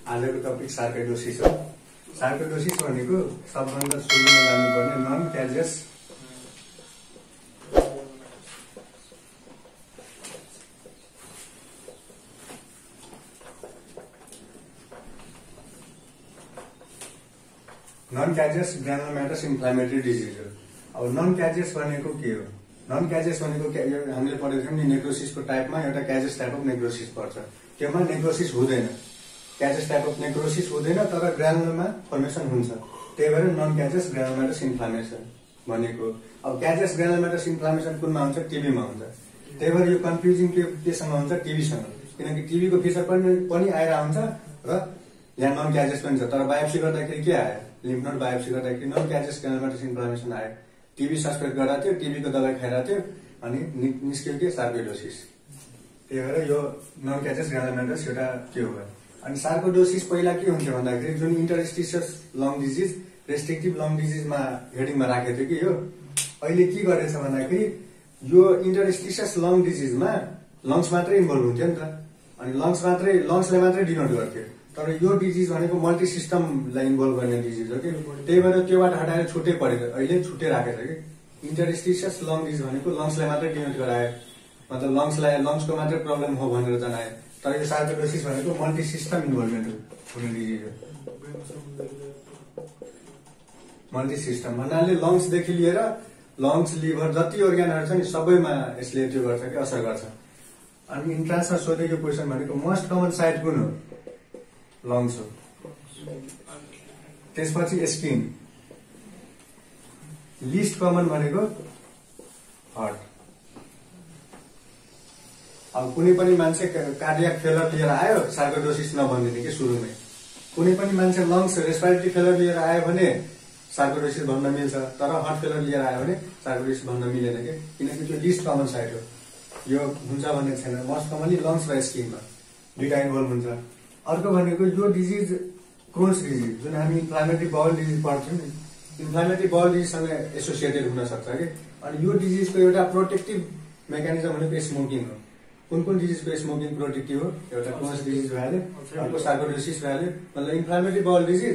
आजको topic sarcoidosis हो। Sarcoidosis भनेको सबभन्दा सुरुमा जानुपर्ने नन क्याजियस ग्रानुलोमेटस इन्फ्लामेटरी डिजिज हो। अब नन क्याजियस भनेको के हो? नन क्याजियस भनेको हामीले पढेको थियौँ नि, नेक्रोसिसको टाइपमा एउटा क्याजियस टाइप अफ नेक्रोसिस पर्छ। त्योमा नेक्रोसिस हुँदैन, क्याजियस टाइप अफ नेक्रोसिस हुँदैन, तर ग्रानुलोमा फर्मेसन हुन्छ। त्यही भएर नन क्याजियस ग्रानुलोमेटस इन्फ्लामेसन भनेको। अब क्याजियस ग्रानुलोमेटस इन्फ्लामेसन कुनमा हुन्छ? टिबीमा हुन्छ। त्यही भएर यो कन्फ्युजिङ केसँग हुन्छ? टिबीसँग, किनकि टिबीको फिचर पनि आएर हुन्छ र यहाँ नन क्याजियस पनि छ। तर बायोप्सी गर्दाखेरि के आयो? लिम्फ नोड बायोप्सी गर्दाखेरि नन क्याजियस ग्रानुलोमेटस इन्फ्लामेसन आयो। टिबी सस्पेक्ट गराएको थियो, टिबीको दबाई खाइरहेको थियो, अनि निस्क्यो के? सार्कोइडोसिस। त्यही भएर यो नन क्याजियस ग्रानुलोमेटस एउटा त्यो हो। अनि सार्कोइडोसिस पहिला के हुन्थ्यो भन्दाखेरि जुन इन्टरस्टिशियस लङ डिजिज, रेस्ट्रिक्टिभ लङ डिजिजमा हेडिङमा राखेको थियो कि यो अहिले के गरेछ भन्दाखेरि यो इन्टरस्टिशियस लङ डिजिजमा लङ्स मात्रै इन्भल्भ हुन्थ्यो नि त, अनि लङ्सलाई मात्रै डिनोट गर्थ्यो। तर यो डिजिज भनेको मल्टी सिस्टमलाई इन्भल्भ गर्ने डिजिज हो कि, त्यही भएर त्योबाट हटाएर छुट्टै परेको, अहिले छुट्टै राखेको छ कि। इन्टरस्टिशियस लङ डिजिज भनेको लङ्सलाई मात्रै डिनोट गरायो, मतलब लङ्सको मात्रै प्रब्लम हो भनेर जनायो। तर यो सार्कोइडोसिस भनेको मल्टी सिस्टम इन्भल्भमेन्ट हुने डिजिज हो। मल्टी सिस्टम भन्नाले लङ्सदेखि लिएर लङ्स, लिभर, जति अर्ग्यानहरू छ नि सबैमा यसले त्यो गर्छ कि, असर गर्छ। अनि इन्ट्रान्समा सोधेको क्वेसन भनेको मोस्ट कमन साइट कुन हो? लङ्स हो। त्यसपछि स्किन, लिस्ट कमन भनेको हार्ट। अब कुनै पनि मान्छे कार्डियक फेलर लिएर आयो, सार्कोइडोसिस नभनिदिने कि सुरुमै। कुनै पनि मान्छे लङ्स रेस्पिरेटरी फेलर लिएर आयो भने सार्कोइडोसिस भन्न मिल्छ, तर हार्ट फेलर लिएर आयो भने सार्कोइडोसिस भन्न मिलेन कि, किनकि त्यो लिस्ट कमन साइट हो। यो हुन्छ भन्ने छैन। मोस्ट कमनली लङ्स र स्किनमा दुईटा इन्भल्भ हुन्छ। अर्को भनेको यो डिजिज क्रोन्स डिजिज, जुन हामी इन्फ्लामेटरी बाउल डिजिज पढ्छौँ नि, इन्फ्लामेटरी बाउल डिजिजसँग एसोसिएटेड हुन सक्छ कि। अनि यो डिजिजको एउटा प्रोटेक्टिभ मेकानिजम भनेको स्मोकिङ हो। कुन डिजिजको स्मोकिङ प्रोटेक्टिभ हो? एउटा क्रोन्स डिजिज भइहाल्यो, अर्को सार्कोइडोसिस भइहाल्यो। मतलब इन्फ्लामेटरी बाउल डिजिज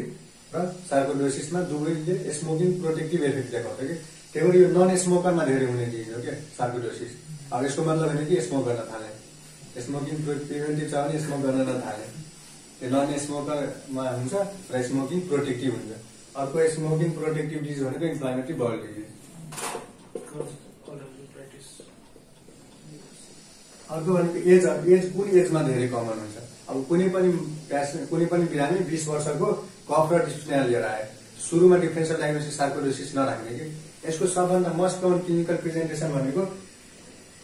र सार्कोइडोसिसमा दुवैले स्मोकिङ प्रोटेक्टिभ इफेक्ट देखाउँछ कि। त्यही भएर यो नन स्मोकरमा धेरै हुने डिजिज हो क्या सार्कोइडोसिस। अब यसको मतलब होइन कि स्मोक गर्न थाले, स्मोकिङ प्रिभेन्टिभ छ भने स्मोक गर्न नथाले। त्यो नन स्मोकरमा हुन्छ र स्मोकिङ प्रोटेक्टिभ हुन्छ। अर्को स्मोकिङ प्रोटेक्टिभ डिजिज भनेको इन्फ्लामेटरी बाउल डिजिज। अर्को भनेको एज कुन एजमा धेरै कमन हुन्छ? अब कुनै पनि बिरामी 20 वर्षको कफ र डिस्पनिया लिएर आयो, सुरुमा डिफरेन्सियल डायग्नोसिस सार्कोइडोसिस नराख्ने कि। यसको सबभन्दा मोस्ट कमन क्लिनिकल प्रेजेन्टेसन भनेको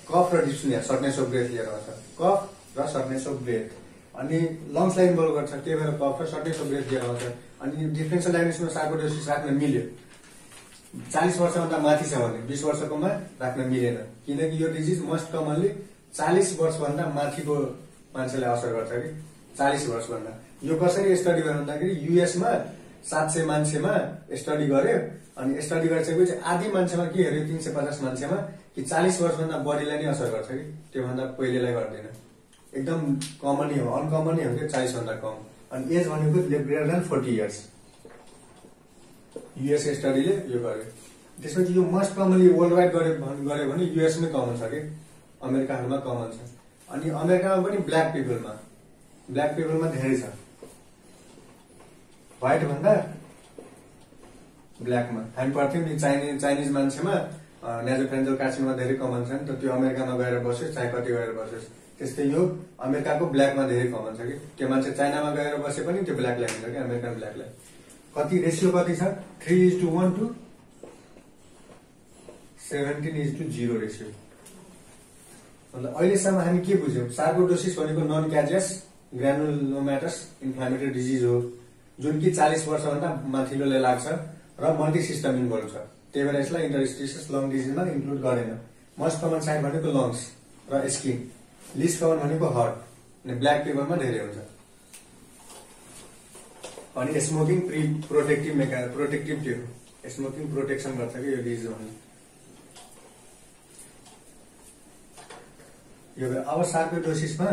कफ र डिस्पनिया, सर्टनेस अफ ब्रेथ लिएर आउँछ। कफ र सर्टनेस अफ ब्रेथ, अनि लङ्सलाई इन्भल्भ गर्छ, त्यही भएर कफ र सर्टनेस अफ ब्रेथ लिएर आउँछ। अनि डिफरेन्सियल डायग्नोसिसमा सार्कोइडोसिस राख्न मिल्यो। 40 वर्षभन्दा माथि छ भने, 20 वर्षकोमा राख्न मिलेन, किनकि यो डिजिज मोस्ट कमनली 40 वर्षभन्दा माथिको मान्छेलाई असर गर्छ कि। 40 वर्षभन्दा यो कसरी स्टडी गर्नु भन्दाखेरि युएसमा 700 मान्छेमा स्टडी गर्यो, अनि स्टडी गरिसकेपछि आधी मान्छेमा के हेऱ्यो, 350 मान्छेमा, कि 40 वर्षभन्दा बढीलाई नै असर गर्छ कि त्योभन्दा पहिलेलाई गर्दैन। एकदम कमनै हो, अनकमनै हो कि 40 भन्दा कम। अनि एज भनेको ग्रेटर देन 40 इयर्स युएस स्टडीले यो गर्यो। त्यसपछि यो मोस्ट कमनली वर्ल्ड वाइड गर्यो भने युएसमै कमन छ कि, अमेरिकाहरूमा कमन छ। अनि अमेरिकामा पनि ब्ल्याक पिपलमा धेरै छ, व्हाइट भन्दा ब्ल्याकमा। हामी पढ्थ्यौँ नि चाइनिज मान्छेमा नेजोफेरेन्जियल कार्सिनोमा धेरै कमन छ नि त, त्यो अमेरिकामा गएर बस्योस्, चाहे कति गएर बस्योस्। त्यस्तै यो अमेरिकाको ब्ल्याकमा धेरै कमन छ कि, त्यो मान्छे चाइनामा गएर बसे पनि त्यो ब्ल्याकलाई हुन्छ कि, अमेरिकन ब्ल्याकलाई। कति रेसियो कति छ? 3:1 to 17:0 रेसियो। मतलब अहिलेसम्म हामी के बुझ्यौँ? सार्कोइडोसिस भनेको नन क्याजियस ग्रानुलोमेटस इन्फ्लामेटरी डिजिज हो, जुन कि 40 वर्षभन्दा माथिल्लोलाई लाग्छ र मल्टी सिस्टम इन्भल्भ छ। त्यही भएर यसलाई इन्टरस्टिशियस लङ डिजिजमा इन्क्लुड गरेन। मोस्ट कमन साइट भनेको लङ्स र स्किन, लिस्ट कमन भनेको हार्ट, अनि ब्ल्याक पिपलमा धेरै हुन्छ। अनि स्मोकिङ प्रोटेक्टिभ त्यो स्मोकिङ प्रोटेक्सन गर्छ कि यो डिजिज भने। यो अब सार्कोइडोसिसमा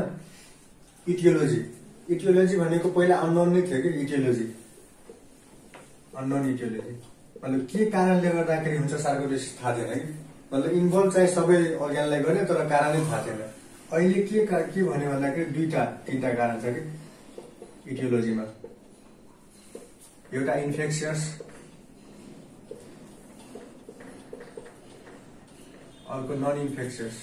इटियोलोजी इटियोलोजी भनेको पहिला अननोन नै थियो कि इटियोलोजी, अननोन इटियोलोजी मतलब के कारणले गर्दाखेरि हुन्छ सार्कोइडोसिस थाहा थिएन कि, मतलब इन्भल्भ चाहिँ सबै अर्ग्यानलाई गर्ने तर कारणै थाहा थिएन। अहिले के भन्यो भन्दाखेरि 2-3टा कारण छ कि इटियोलोजीमा। एउटा इन्फेक्सियस, अर्को नन इन्फेक्सियस।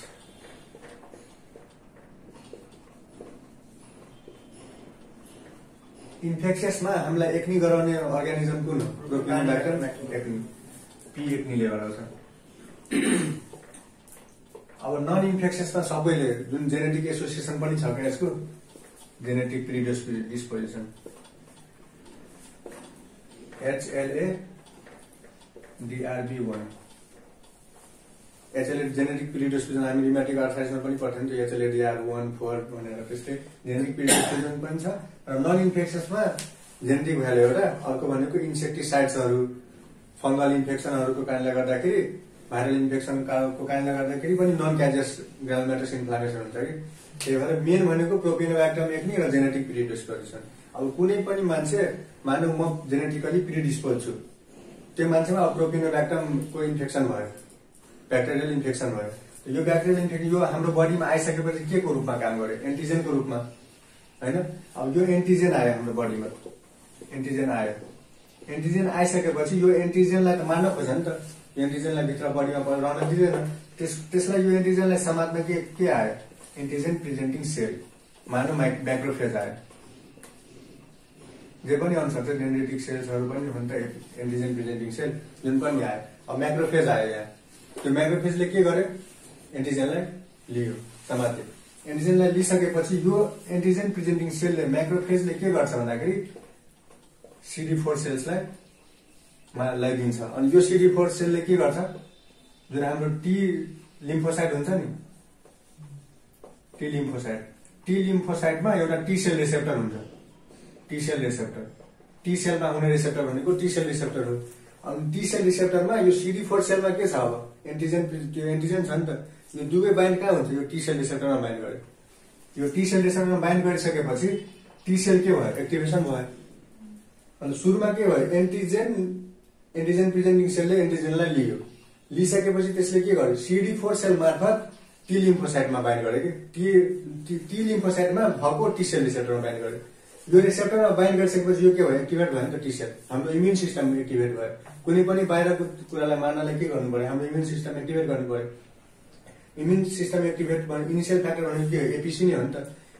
इन्फेक्सियसमा हामीलाई एक्नी गराउने अर्गानिजम कुन हो? प्रोपियोनिबैक्टर एक्नी, पी एक्नीले गराउँछ। अब नन इन्फेक्सियसमा सबैले जुन जेनेटिक एसोसिएसन पनि छ क्या यसको, genetic predisposition HLA DRB1। HLA genetic predisposition हामी रिमेटिक आर्थराइटिसमा पनि पढ्थ्यौँ नि, HLA DR1 4 भनेर त्यस्तै जेनेटिक प्रिडिस्पोजिसन पनि छ। र नन इन्फेक्सियसमा जेनेटिक भ्यालु एउटा, अर्को भनेको इन्सेक्टिसाइड्सहरू, फंगल इन्फेक्सनहरूको कारणले गर्दाखेरि, भाइरल इन्फेक्सनको कारणले गर्दाखेरि पनि नन क्याजियस ग्रानुलोमेटस इन्फ्लामेसन हुन्छ कि। त्यही भएर मेन भनेको प्रोपियोनिबैक्टर एक्नी र जेनेटिक प्रिडिस्पोजिसन। अब कुनै पनि मान्छे मानव म जेनेटिकली प्रिडिस्पोज छु, त्यो मान्छेमा अब प्रोपियोनिबैक्टरको इन्फेक्सन भयो, ब्याक्टेरियल इन्फेक्सन भयो। यो ब्याक्टेरियल इन्फेक्सन यो हाम्रो बडीमा आइसकेपछि के को रूपमा काम गर्यो? एन्टिजेनको रूपमा, हैन? अब यो एन्टिजेन आयो हाम्रो बडीमा, एन्टिजेन आयो, एन्टिजेन आइसकेपछि यो एन्टिजेनलाई त मार्न खोज्छ नि त, एन्टिजेनलाई भित्र बडीमा रहन दिँदैन। त्यसलाई यो एन्टिजेनलाई समात्न के आयो? एन्टिजेन प्रेजेन्टिङ सेल, मानव म्याक्रोफेज आयो। जे पनि अनुसार चाहिँ डेन्ड्रिटिक सेल्सहरू पनि हो नि त एन्टिजेन प्रेजेन्टिङ सेल, जुन पनि आयो। अब म्याक्रोफेज आयो यहाँ, त्यो म्याक्रोफेजले के गर्यो? एन्टिजेनलाई लियो, समात्यो। एन्टिजेनलाई लिइसकेपछि यो एन्टिजेन प्रेजेन्टिङ सेलले, म्याक्रोफेजले के गर्छ भन्दाखेरि CD4 सेल्सलाई दिन्छ। अनि यो CD4 सेलले के गर्छ? जुन हाम्रो टी लिम्फोसाइट हुन्छ नि, टी लिम्फोसाइटमा एउटा टी सेल रिसेप्टर हुन्छ, टी सेल रिसेप्टर। टी सेलमा हुने रिसेप्टर भनेको टी सेल रिसेप्टर हो। अनि टी सेल रिसेप्टरमा यो CD4 सेलमा के छ? अब एन्टिजेन, त्यो एन्टिजेन छ नि त, यो दुवै बाइन्ड कहाँ हुन्छ? यो टी सेल रिसेप्टरमा बाइन्ड गर्यो। यो टी सेल रिसेप्टरमा बाइन्ड गरिसकेपछि टी सेल के भयो? एक्टिभेसन भयो। अनि सुरुमा के भयो? एन्टिजेन प्रेजेन्टिङ सेलले एन्टिजेनलाई लियो, लिइसकेपछि त्यसले के गर्यो? CD4 सेल मार्फत टी लिम्फोसाइटमा बाइन्ड गर्यो कि टी लिम्फोसाइटमा भएको टी सेल रिसेप्टरमा बाइन्ड गर्यो। यो रिसेप्टरमा बाइन्ड गरिसकेपछि यो के भयो? एक्टिभेट भयो नि त टी सेल। हाम्रो इम्युन सिस्टम एक्टिभेट भयो। कुनै पनि बाहिरको कुरालाई मार्नलाई के गर्नु पर्यो? हाम्रो इम्युन सिस्टम एक्टिभेट गर्नु पर्यो। इम्युन सिस्टम एक्टिभेट गर्ने इनिसियल फ्याक्टर भनेको के हो? एपिसी नै हो नि त।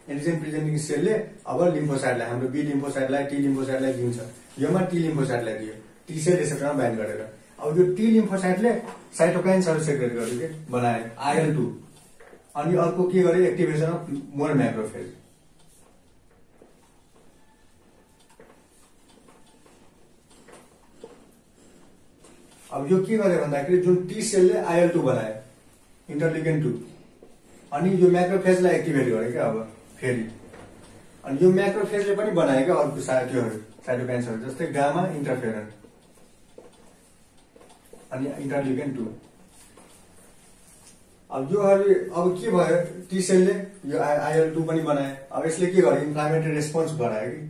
एन्टिजेन प्रेजेन्टिङ सेलले अब लिम्फोसाइटलाई, हाम्रो बी लिम्फोसाइटलाई, टी लिम्फोसाइटलाई दिन्छ। योमा टी लिम्फोसाइटलाई दियो, टी सेल रिसेप्टरमा बाइन्ड गरेर। अब यो टी लिम्फोसाइटले साइटोकाइन्सहरू सेक्रेट गर्यो कि, बनायो IL-2। अनि अर्को के गर्यो? Activation of more macrophage. अब यो के गर्यो भन्दाखेरि जुन टी सेलले IL-2 बनायो, इन्टरल्युकिन 2, अनि यो म्याक्रोफेजलाई एक्टिभेट गर्यो क्या अब फेरि। अनि यो म्याक्रोफेजले पनि बनायो क्या अर्को त्योहरू साइटोकाइन्सहरू, जस्तै गामा इन्टरफेरन अनि इन्टरल्युकिन 2। अब योहरू अब के भयो? टी सेलले यो IL-2 पनि बनायो। अब यसले के गर्यो? इन्फ्लामेटरी रेस्पोन्स गरायो कि।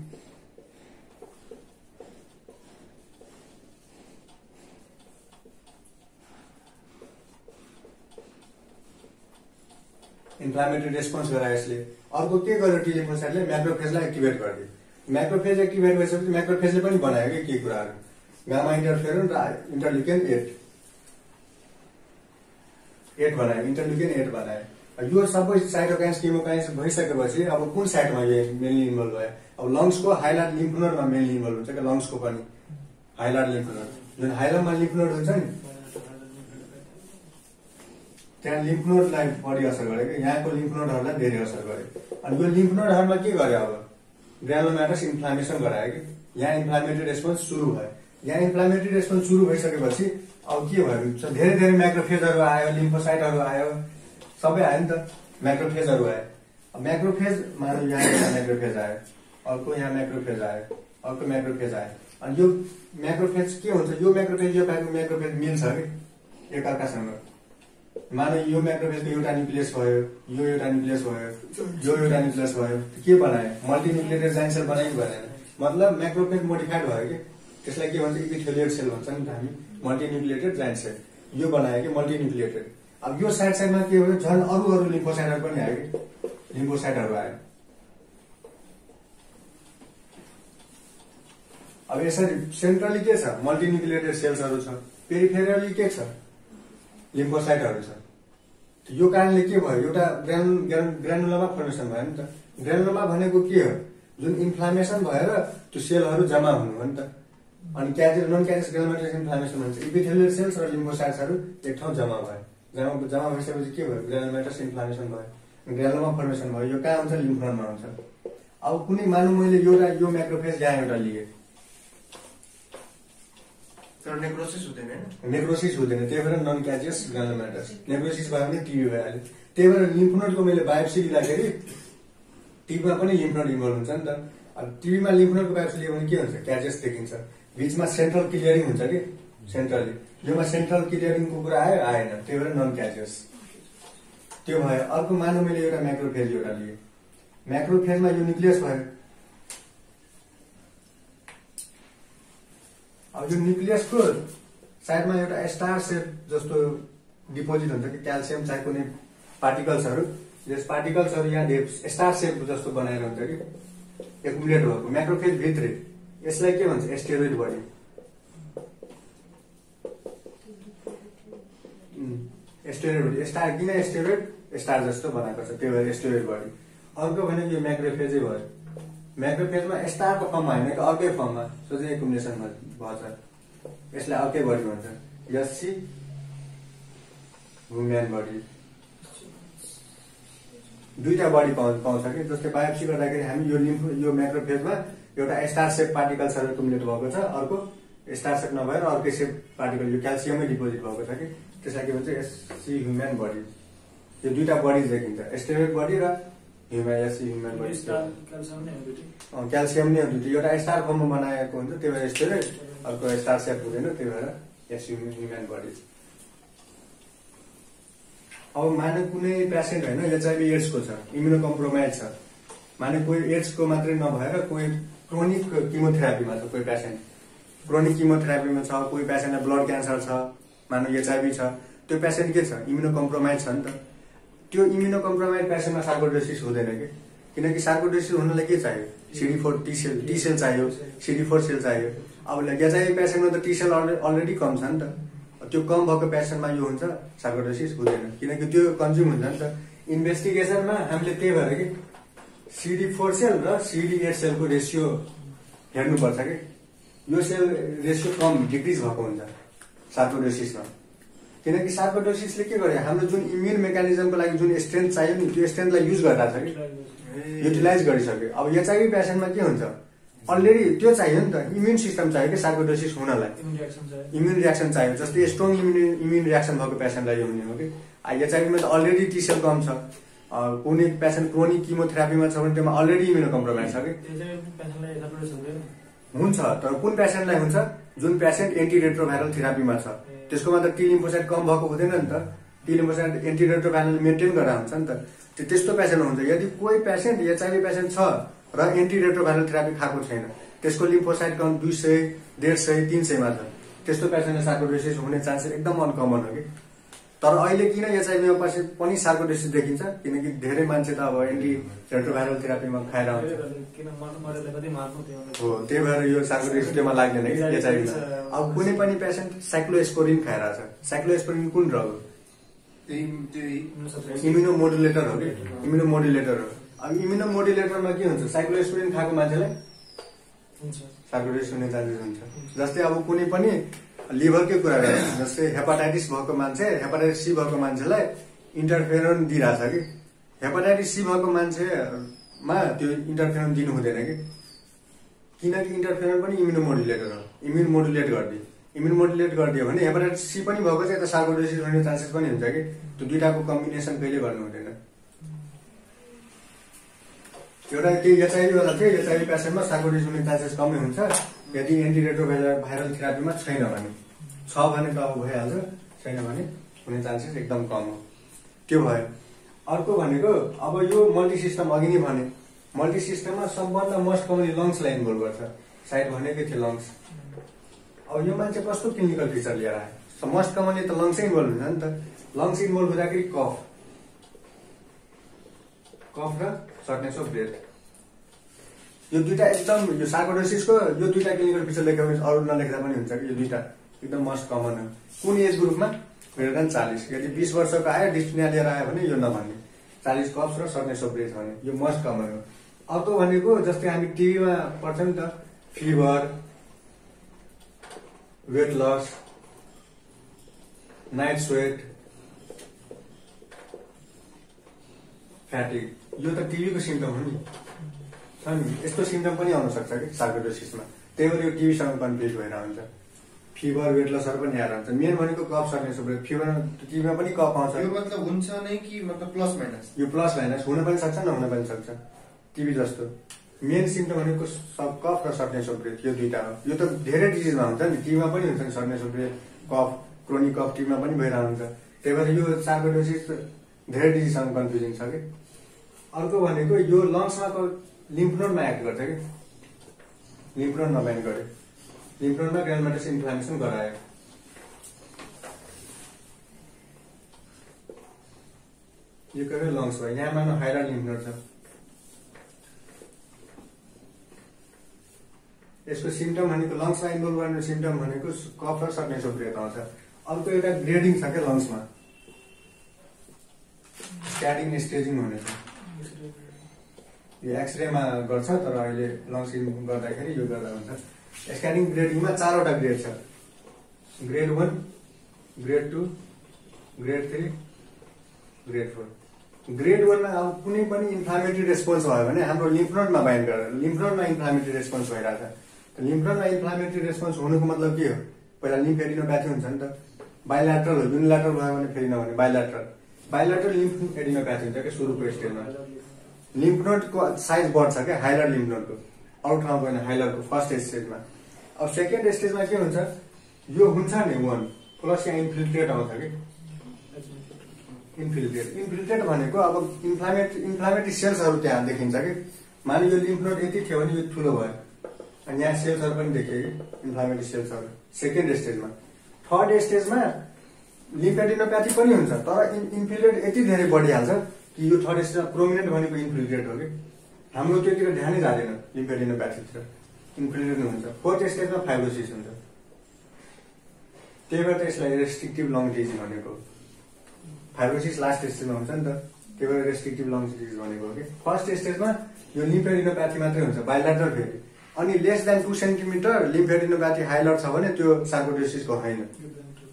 इन्फ्लामेटरी रेस्पोन्स गरायो यसले। अर्को के गर्यो? टी लिम्फोसाइटले म्याक्रोफेजलाई एक्टिभेट गरिदियो। म्याक्रोफेज एक्टिभेट भइसकेपछि म्याक्रोफेजले पनि बनायो कि के कुराहरू? गामा इन्टरफेरन र इन्टरल्युकिन 8 बनायो, इन्टरल्युकिन 8 बनायो। यो सबै साइटोकाइन्स केमोकाइन्स भइसकेपछि अब कुन साइटमा यो मेनली इन्भल्भ भयो? अब लङ्सको हाइलाइट लिम्फ नोडमा मेनली इन्भल्भ हुन्छ क्या, लङ्सको पनि हाइलाइट लिम्फ नोड, जुन हाइलामा लिम्फ नोड हुन्छ नि, त्यहाँ लिम्फ नोडलाई बढी असर गर्यो कि, यहाँको लिम्फ नोडहरूलाई धेरै असर गर्यो। अनि यो लिम्फ नोडहरूमा के गर्यो? अब ग्रानुलोमेटस इन्फ्लामेसन गरायो कि, यहाँ इन्फ्लामेटरी रेस्पोन्स सुरु भयो। यहाँ इन्फ्लामेटरी रेस्पोन्स सुरु भइसकेपछि अब के भयो? धेरै धेरै म्याक्रोफेजहरू आयो, लिम्फोसाइटहरू आयो, सबै आयो नि त, म्याक्रोफेजहरू आयो। म्याक्रोफेज मानव यहाँ एउटा म्याक्रोफेज आयो, अर्को यहाँ म्याक्रोफेज आयो, अर्को म्याक्रोफेज आयो। अनि यो म्याक्रोफेज के हुन्छ? यो म्याक्रोफेज यो म्याक्रोफेज मिल्छ कि एकअर्कासँग, मानव यो म्याक्रोफेजको एउटा न्युक्लियस भयो, यो एउटा न्युक्लियस भयो, यो एउटा न्युक्लियस भयो, के बनायो? मल्टिन्युक्लिएटेड जाइन्ट सेल बनायो कि भनेन? मतलब म्याक्रोफेज मोडिफाइड भयो कि त्यसलाई के भन्छ? इपिथेलियल सेल भन्छ नि त हामी, मल्टिन्युक्लिएटेड जाइन्ट सेल। यो बनायो कि मल्टिन्युक्लिएटेड। अब यो साइडमा के भयो? झन् अरू लिम्फोसाइटहरू पनि आयो कि, लिम्फोसाइटहरू आयो। अब यसरी सेन्ट्रली के छ? मल्टिन्युक्लिएटेड सेल्सहरू छ, पेरिफेरली के छ? लिम्फोसाइटहरू छ। यो कारणले के भयो? एउटा ग्रानुलोमा फर्मेसन भयो नि त। ग्रानुलोमा भनेको के हो? जुन इन्फ्लामेसन भएर त्यो सेलहरू जम्मा हुनु हो नि त। अनि नन क्यारियस ग्रानुलोमेटस इन्फ्लामेसन भन्छ इपिथेलियल सेल्स र लिम्फोसाइट्सहरू एक ठाउँ जम्मा भयो। जम्मा भइसकेपछि के भयो? ग्रानुलोमेटस इन्फ्लामेसन भयो, ग्रानुलोमा फर्मेसन भयो। यो कहाँ हुन्छ? लिम्फ नोडमा हुन्छ। अब कुनै मानौँ मैले यो म्याक्रोफेज यहाँ एउटा लिएँ, तर नेक्रोसिस हुँदैन हैन? नेक्रोसिस हुँदैन, त्यही भएर नन क्याजियस ग्रानुलोमेटस। नेक्रोसिस भयो भने टिबी भइहाल्यो। त्यही भएर लिम्फ नोडको मैले बायोप्सी लिँदाखेरि टिबीमा पनि लिम्फ नोड इन्भल्भ हुन्छ नि त। अब टिबीमा लिम्फ नोडको बायोप्सी लियो भने के हुन्छ? क्याजियस देखिन्छ, बीचमा सेन्ट्रल क्लियरिङ हुन्छ कि सेन्ट्रली। योमा सेन्ट्रल क्लियरिङको कुरा आयो? आएन, त्यही भएर नन क्याजियस। त्यो भयो। अर्को मानौँ मैले एउटा म्याक्रोफेज एउटा लिएँ, म्याक्रोफेजमा यो न्युक्लियस भयो। अब यो न्युक्लियसको साइडमा एउटा स्टार सेप जस्तो डिपोजिट हुन्छ कि क्याल्सियम चाहे कुनै पार्टिकल्सहरू, यस पार्टिकल्सहरू यहाँ स्टार सेप जस्तो बनाएर हुन्छ कि एकुमुलेट भएको म्याक्रोफेज भित्रै। यसलाई के भन्छ? एस्टेरोइड बडी। एस्टेरोइड बडी। स्टार किन एस्टेरोइड? स्टार जस्तो बनाएको छ, त्यही भएर एस्टेरोइड बडी। अर्को भनेको यो म्याक्रोफेजै भयो। म्याक्रोफेजमा स्टारको फर्ममा होइन कि अर्कै फर्ममा सोझै एकुमुलेसन भन्छ, यसलाई अर्कै बडी भन्छ, एससी ह्युम्यान बडी। दुईटा बडी पाउँछ कि, जस्तै बायोप्सी गर्दाखेरि हामी यो म्याक्रोफेजमा एउटा स्टार सेप पार्टिकल्सहरू एकुमुलेट भएको छ, अर्को स्टार सेप नभएर अर्कै सेप पार्टिकल यो क्याल्सियमै डिपोजिट भएको छ कि, त्यसलाई के भन्छ? एससी ह्युम्यान बडी। यो दुईटा बडी देखिन्छ, एस्टेरोइड बडी र ह्युम्यान बडी। क्याल्सियम नै हुन्छ, एउटा स्टार फर्ममा बनाएको हुन्छ, त्यही भएर एस्टेरोइड। अर्को स्टार सेप हुँदैन, त्यही भएर ह्युम्यान बडी। अब माने कुनै पेसेन्ट होइन एचआइभी एड्सको छ, इम्युनो कम्प्रोमाइज छ, माने कोही एड्सको मात्रै नभएर कोही क्रोनिक किमोथेरापीमा छ, कोही पेसेन्ट क्रोनिक किमोथेरापीमा छ, कोही पेसेन्टलाई ब्लड क्यान्सर छ, मानव एचआइभी छ, त्यो पेसेन्ट के छ? इम्युनो कम्प्रोमाइज छ नि त। त्यो इम्युनो कम्प्रोमाइज पेसेन्टमा सार्कोइडोसिस हुँदैन कि, किनकि सार्कोइडोसिस हुनलाई के चाहियो? CD4 टी सेल चाहियो, CD4 सेल चाहियो। अब एचआइभी पेसेन्टमा त टी सेल अलरेडी कम छ नि त। त्यो कम भएको पेसेन्टमा यो हुन्छ, सार्कोइडोसिस हुँदैन, किनकि त्यो कन्ज्युम हुन्छ नि त। इन्भेस्टिगेसनमा हामीले त्यही भएर कि CD4 सेल र CD8 सेलको रेसियो हेर्नुपर्छ कि यो सेल रेसियो कम डिक्रिज भएको हुन्छ सार्कोइडोसिसमा। किनकि सार्कोइडोसिसले के गर्यो? हाम्रो जुन इम्युन मेकानिजमको लागि जुन स्ट्रेन्थ चाहियो नि, त्यो स्ट्रेन्थलाई युज गरिरहेको छ कि, युटिलाइज गरिसक्यो। अब एचआइभी पेसेन्टमा के हुन्छ? अलरेडी त्यो चाहियो नि त, इम्युन सिस्टम चाहियो कि सार्कोइडोसिस हुनलाई, इम्युन रियाक्सन चाहियो। जस्तै स्ट्रङ इम्युन रियाक्सन भएको पेसेन्टलाई यो हुने हो कि। एचआइभीमा त अलरेडी टी सेल कम छ, कुनै पेसेन्ट क्रोनिक किमोथेरापीमा छ भने त्यसमा अलरेडी इम्युनो कम्प्रोमाइज छ कि, हुन्छ। तर कुन पेसेन्टलाई हुन्छ? जुन पेसेन्ट एन्टी रेट्रोभाइरल थेरापीमा छ, त्यसकोमा त टी लिम्फोसाइट कम भएको हुँदैन नि त। T lymphocyte anti retroviral maintain गरेर हुन्छ नि त, त्यस्तो पेसेन्ट हुन्छ। यदि कोही पेसेन्ट एचआइभी पेसेन्ट छ र एन्टी रेट्रोभाइरल थेरापी खाएको छैन, त्यसको लिम्फोसाइट काउन्ट 200, 150, 300 मा छ, त्यस्तो पेसेन्टले सार्कोइडोसिस हुने चान्सेस एकदम अनकमन हो कि। तर अहिले किन एचआइभीमा पनि सार्कोइडोसिस देखिन्छ? किनकि धेरै मान्छे त अब एन्टी रेट्रोभाइरल थेरापीमा खाएर हुन्छ हो, त्यही भएर यो सार्कोइडोसिस त्योमा लाग्दैन कि एचआइभीमा। अब कुनै पनि पेसेन्ट साइक्लोस्पोरिन खाइरहेछ, साइक्लोस्पोरिन कुन ड्रग हो? इम्युनो मोडुलेटर हो कि, इम्युनो मोडुलेटर हो। अब इम्युनो मोडुलेटरमा के हुन्छ? साइक्लोस्पोरिन खाएको मान्छेलाई सार्कोइडोसिस हुने चान्सेस हुन्छ। जस्तै अब कुनै पनि लिभरकै कुरा गर्छ, जस्तै हेपाटाइटिस भएको मान्छे, हेपाटाइटिस सी भएको मान्छेलाई इन्टरफेरोन दिइरहेछ कि, हेपाटाइटिस सी भएको मान्छेमा त्यो इन्टरफेरोन दिनु हुँदैन कि, किनकि इन्टरफेरोन पनि इम्युनो मोडुलेटर हो, इम्युन मोडुलेट गरिदियो। इम्युन मोडुलेट गरिदियो भने हेपाटाइटिस सी पनि भएको छ, यता सार्कोइडोसिस हुने चान्सेस पनि हुन्छ कि। त्यो दुईटाको कम्बिनेसन कहिले गर्नु हुँदैन। एउटा केही एचआइभी वाला थियो, एचआइभी पेसेन्टमा सार्कोइडोसिस हुने चान्सेस कमै हुन्छ यदि एन्टी रेट्रोभाइरल थेरापीमा छैन भने। छ भने त अब भइहाल्छ, छैन भने हुने चान्सेस एकदम कम हो। त्यो भयो। अर्को भनेको अब यो मल्टी सिस्टम अघि नै भने मल्टी सिस्टममा सबभन्दा मोस्ट कमनली लङ्सलाई इन्भल्भ गर्छ। साइड भनेकै थियो लङ्स। अब यो मान्छे कस्तो क्लिनिकल फिचर लिएर आयो, मोस्ट कमनली त लङ्सै इन्भल्भ हुन्छ नि त। लङ्स इन्भल्भ हुँदाखेरि कफ र सर्टनेस अफ ब्रेथ, यो दुईटा एकदम यो सार्कोइडोसिसको यो दुईटा क्लिनिकल फिचर लेख्दा पनि अरू नलेख्दा पनि हुन्छ कि यो दुईटा एकदम मोस्ट कमन हो। कुन एज ग्रुपमा? Greater than 40। यदि 20 वर्षको आयो डिस्पिनिया लिएर आयो भने यो नभन्ने, 40 कफ र सर्टनेस अफ ब्रेथ भन्ने, यो मोस्ट कमन हो। अर्को भनेको जस्तै हामी टिभीमा पढ्छौँ नि त, fever, weight loss, night sweat, fatigue, यो त टिभीको सिम्टम हो नि। यस्तो सिम्टम पनि आउन सक्छ कि सार्कोइडोसिसमा। त्यही भएर यो टिभीसँग कन्फ्युज भएर हुन्छ। फिभर, वेट लसहरू पनि आएर हुन्छ। मेन भनेको कफ, सर्टनेस अफ ब्रेथ। फिभर टिभीमा पनि कफ आउँछ। यो मतलब हुन्छ नै कि मतलब प्लस माइनस? यो प्लस माइनस हुन पनि सक्छ, नहुन पनि सक्छ, टिभी जस्तो। मेन सिम्टम भनेको कफ र सर्टनेस अफ ब्रेथ, यो दुईटा हो। यो त धेरै डिजिजमा हुन्छ नि, टिभीमा पनि हुन्छ नि सर्टनेस अफ ब्रेथ, कफ, क्रोनिक कफ टिभीमा पनि भइरहेको हुन्छ। त्यही भएर यो सार्कोइडोसिस धेरै डिजिजसँग कन्फ्युजिङ छ कि। अर्को भनेको यो लङ्समा लिम्फ नोडमा एक्ट गर्छ कि, लिम्फ नोडमा बाइन्ड गर्यो, लिम्फ नोडमा ग्रानुलोमेटस इन्फ्लामेसन गरायो। यो के लङ्स भयो। यहाँ मानव हाइलाइट लिम्फ नोड छ। यसको सिम्टम भनेको लङ्समा इन्भल्भ गर्ने सिम्टम भनेको कफ र सर्टनेस अफ ब्रेथ आउँछ। अर्को एउटा ग्रेडिङ छ क्या लङ्समा, स्क्याटिङ स्टेजिङ भनेको। यो एक्सरेमा गर्छ, तर अहिले लङ्स गर्दाखेरि यो गर्दा हुन्छ। स्क्यानिङ ग्रेडिङमा 4वटा ग्रेड छ, grade 1, grade 2, grade 3, grade 4। Grade 1 मा अब कुनै पनि इन्फ्लामेटरी रेस्पोन्स भयो भने हाम्रो लिम्फ नोडमा बाइन्ड गरेर लिम्फ नोडमा इन्फ्लामेटरी रेस्पोन्स भइरहेछ। लिम्फ नोडमा इन्फ्लामेटरी रेस्पोन्स हुनुको मतलब के हो? पहिला लिम्फ एडिनोप्याथी हुन्छ नि त। बाइल्याटरल हो, युनिल्याटरल भयो भने फेरि नभने बाइल्याटरल लिम्फ एडिनोप्याथी हुन्छ क्या सुरुको स्टेजमा। लिम्फ नोडको साइज बढ्छ क्या, हाइलर लिम्फ नोडको, अरू ठाउँ गएन, हाइलरको फर्स्ट स्टेजमा। अब सेकेन्ड स्टेजमा के हुन्छ? यो हुन्छ नि 1 प्लस यहाँ इन्फिल्ट्रेट आउँछ कि। इन्फिल्ट्रेट भनेको अब इन्फ्लामेटरी सेल्सहरू त्यहाँ देखिन्छ कि। माने यो लिम्फ नोड यति थियो भने यो ठुलो भयो, अनि यहाँ सेल्सहरू पनि देखियो कि, इन्फ्लामेटरी सेल्सहरू सेकेन्ड स्टेजमा। थर्ड स्टेजमा लिम्फ एडिनोप्याथी पनि हुन्छ, तर इन्फिल्ट्रेट यति धेरै बढिहाल्छ कि यो थर्ड स्टेजमा प्रोमिनेन्ट भनेको इन्फिल्ट्रेट हो कि। हाम्रो त्योतिर ध्यानै जाँदैन, लिम्फ एडिनोप्याथीतिर इन्फिल्ट्रेट हुन्छ। फोर्थ स्टेजमा फाइब्रोसिस हुन्छ। त्यही भएर यसलाई रेस्ट्रिक्टिभ लङ डिजिज भनेको। फाइब्रोसिस लास्ट स्टेजमा हुन्छ नि त, त्यही भएर रेस्ट्रिक्टिभ लङ डिजिज भनेको हो कि। फर्स्ट स्टेजमा यो लिम्फ एडिनोप्याथी मात्रै हुन्छ, बाइल्याटरल फेरि। अनि less than 2 centimetre lymph adenopathy hilar छ भने त्यो सार्कोइडोसिसको होइन।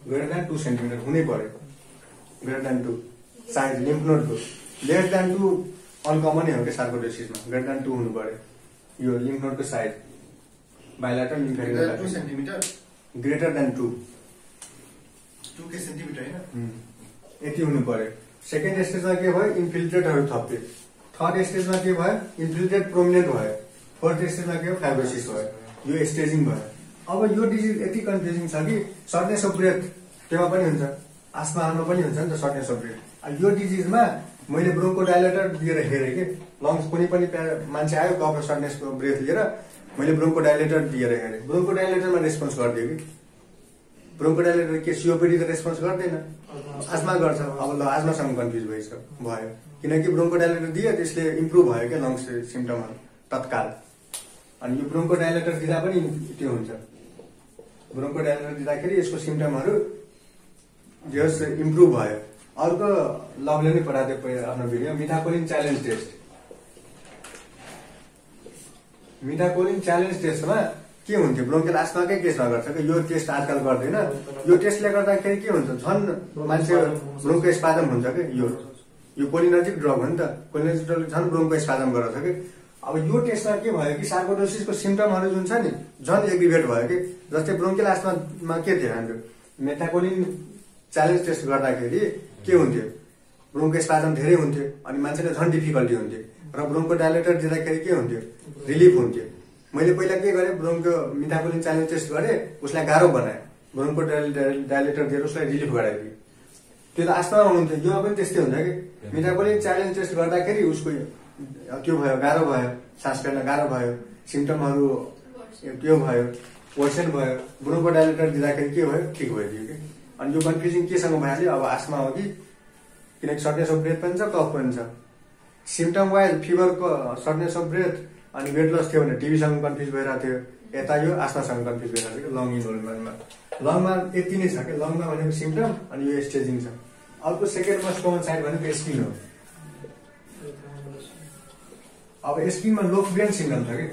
ग्रेटर देन 2 सेन्टिमिटर हुनै पर्यो, ग्रेटर देन 2 साइज लिम्फ नोडको। लेस देन 2 अनकमनै हो कि सार्कोइडोसिसमा, ग्रेटर देन 2 हुनु पर्यो यो लिम्फ नोडको size. Bilateral lymph adenopathy 2 centimetre, greater than 2 centimetre होइन, यति हुनु पर्यो। सेकेन्ड स्टेजमा के भयो? इन्फिल्ट्रेटहरू थप्यो। थर्ड स्टेजमा के भयो? इन्फिल्ट्रेट प्रोमिनेन्ट भयो। फोर्थ स्टेजमा के हो? फाइब्रोसिस भयो। यो स्टेजिङ भयो। अब यो डिजिज यति कन्फ्युजिङ छ कि सर्टनेस अफ ब्रेथ त्यसमा पनि हुन्छ, आस्मामा पनि हुन्छ नि त सर्टनेस अफ ब्रेथ। यो डिजिजमा मैले ब्रोन्कोडाइलेटर दिएर हेरेँ कि, लङ्स कुनै पनि मान्छे आयो कफ र सर्टनेसको ब्रेथ लिएर, मैले ब्रोन्कोडाइलेटर दिएर हेरेँ। ब्रोन्कोडाइलेटरमा रेस्पोन्स गरिदियो कि। ब्रोन्कोडाइलेटर के सिओपीडी त रेस्पोन्स गर्दैन, आस्मा गर्छ। अब ल आस्मासँग कन्फ्युज भयो, किनकि ब्रोन्कोडाइलेटर दियो त्यसले इम्प्रुभ भयो क्या लङ्स सिम्टमहरू तत्काल। अनि यो ब्रोन्कोडाइलेटर दिँदा पनि त्यो हुन्छ। ब्रोन्कोडाइलेटर दिँदाखेरि यसको सिम्टमहरू जस इम्प्रुभ भयो। अर्को लभले नै पठाएको आफ्नो भिडियो, मिथाकोलिन च्यालेन्ज टेस्ट। मिथाकोलिन च्यालेन्ज टेस्टमा के हुन्थ्यो? ब्रोन्कियल आस्माकै केसमा गर्छ कि, यो टेस्ट आजकल गर्दैन। यो टेस्टले गर्दाखेरि के हुन्छ? झन् मान्छे ब्रोन्को स्पाजम हुन्छ कि। यो कोलिनर्जिक ड्रग हो नि त, कोलिनर्जिक ड्रगले झन् ब्रोन्को स्पाजम गराउँछ कि। अब यो टेस्टमा के भयो कि सार्कोइडोसिसको सिम्टमहरू जुन छ नि झन् एग्रिभेट भयो कि। जस्तै ब्रोन्कियल आस्मामा के थियो हाम्रो मेथाकोलिन च्यालेन्ज टेस्ट गर्दाखेरि के हुन्थ्यो? ब्रोन्को स्पाजम धेरै हुन्थ्यो, अनि मान्छेले झन् डिफिकल्टी हुन्थ्यो। र ब्रोन्को डाइलेटर दिँदाखेरि के हुन्थ्यो? रिलिफ हुन्थ्यो। मैले पहिला के गरेँ? ब्रोन्को मिथाकोलिन च्यालेन्ज टेस्ट गरेँ, उसलाई गाह्रो बनाएँ। ब्रोन्को डाइलेटर दिएर उसलाई रिलिफ गराइदिएँ। त्यो त आस्थामा हुनुहुन्थ्यो, योमा पनि त्यस्तै हुन्छ कि मेटाबोलिक च्यालेन्ज टेस्ट गर्दाखेरि उसको त्यो भयो, गाह्रो भयो, सास फेर्न गाह्रो भयो, सिम्टमहरू त्यो भयो, वर्सन भयो, ब्रोन्कोडाइलेटर दिँदाखेरि के भयो, ठिक भइदियो कि। अनि यो कन्फ्युजिङ केसँग भइहाल्यो, अब आस्मा हो कि, किनकि सर्टनेस अफ ब्रेथ पनि छ, कफ पनि छ। सिम्टम वाइज फिभरको सर्टनेस अफ ब्रेथ अनि वेट लस थियो भने टिबीसँग कन्फ्युज भइरहेको थियो, यता यो आस्मासँग कन्फ्युज भइरहेको थियो कि लङ इन्भल्भमेन्टमा। लङमा यति नै छ कि लङमा भनेको सिम्टम अनि यो स्टेजिङ छ। अर्को सेकेन्ड मोस्ट कमन साइड भनेको स्किन हो। अब स्किनमा लोफ्रेन सिन्ड्रोम छ कि,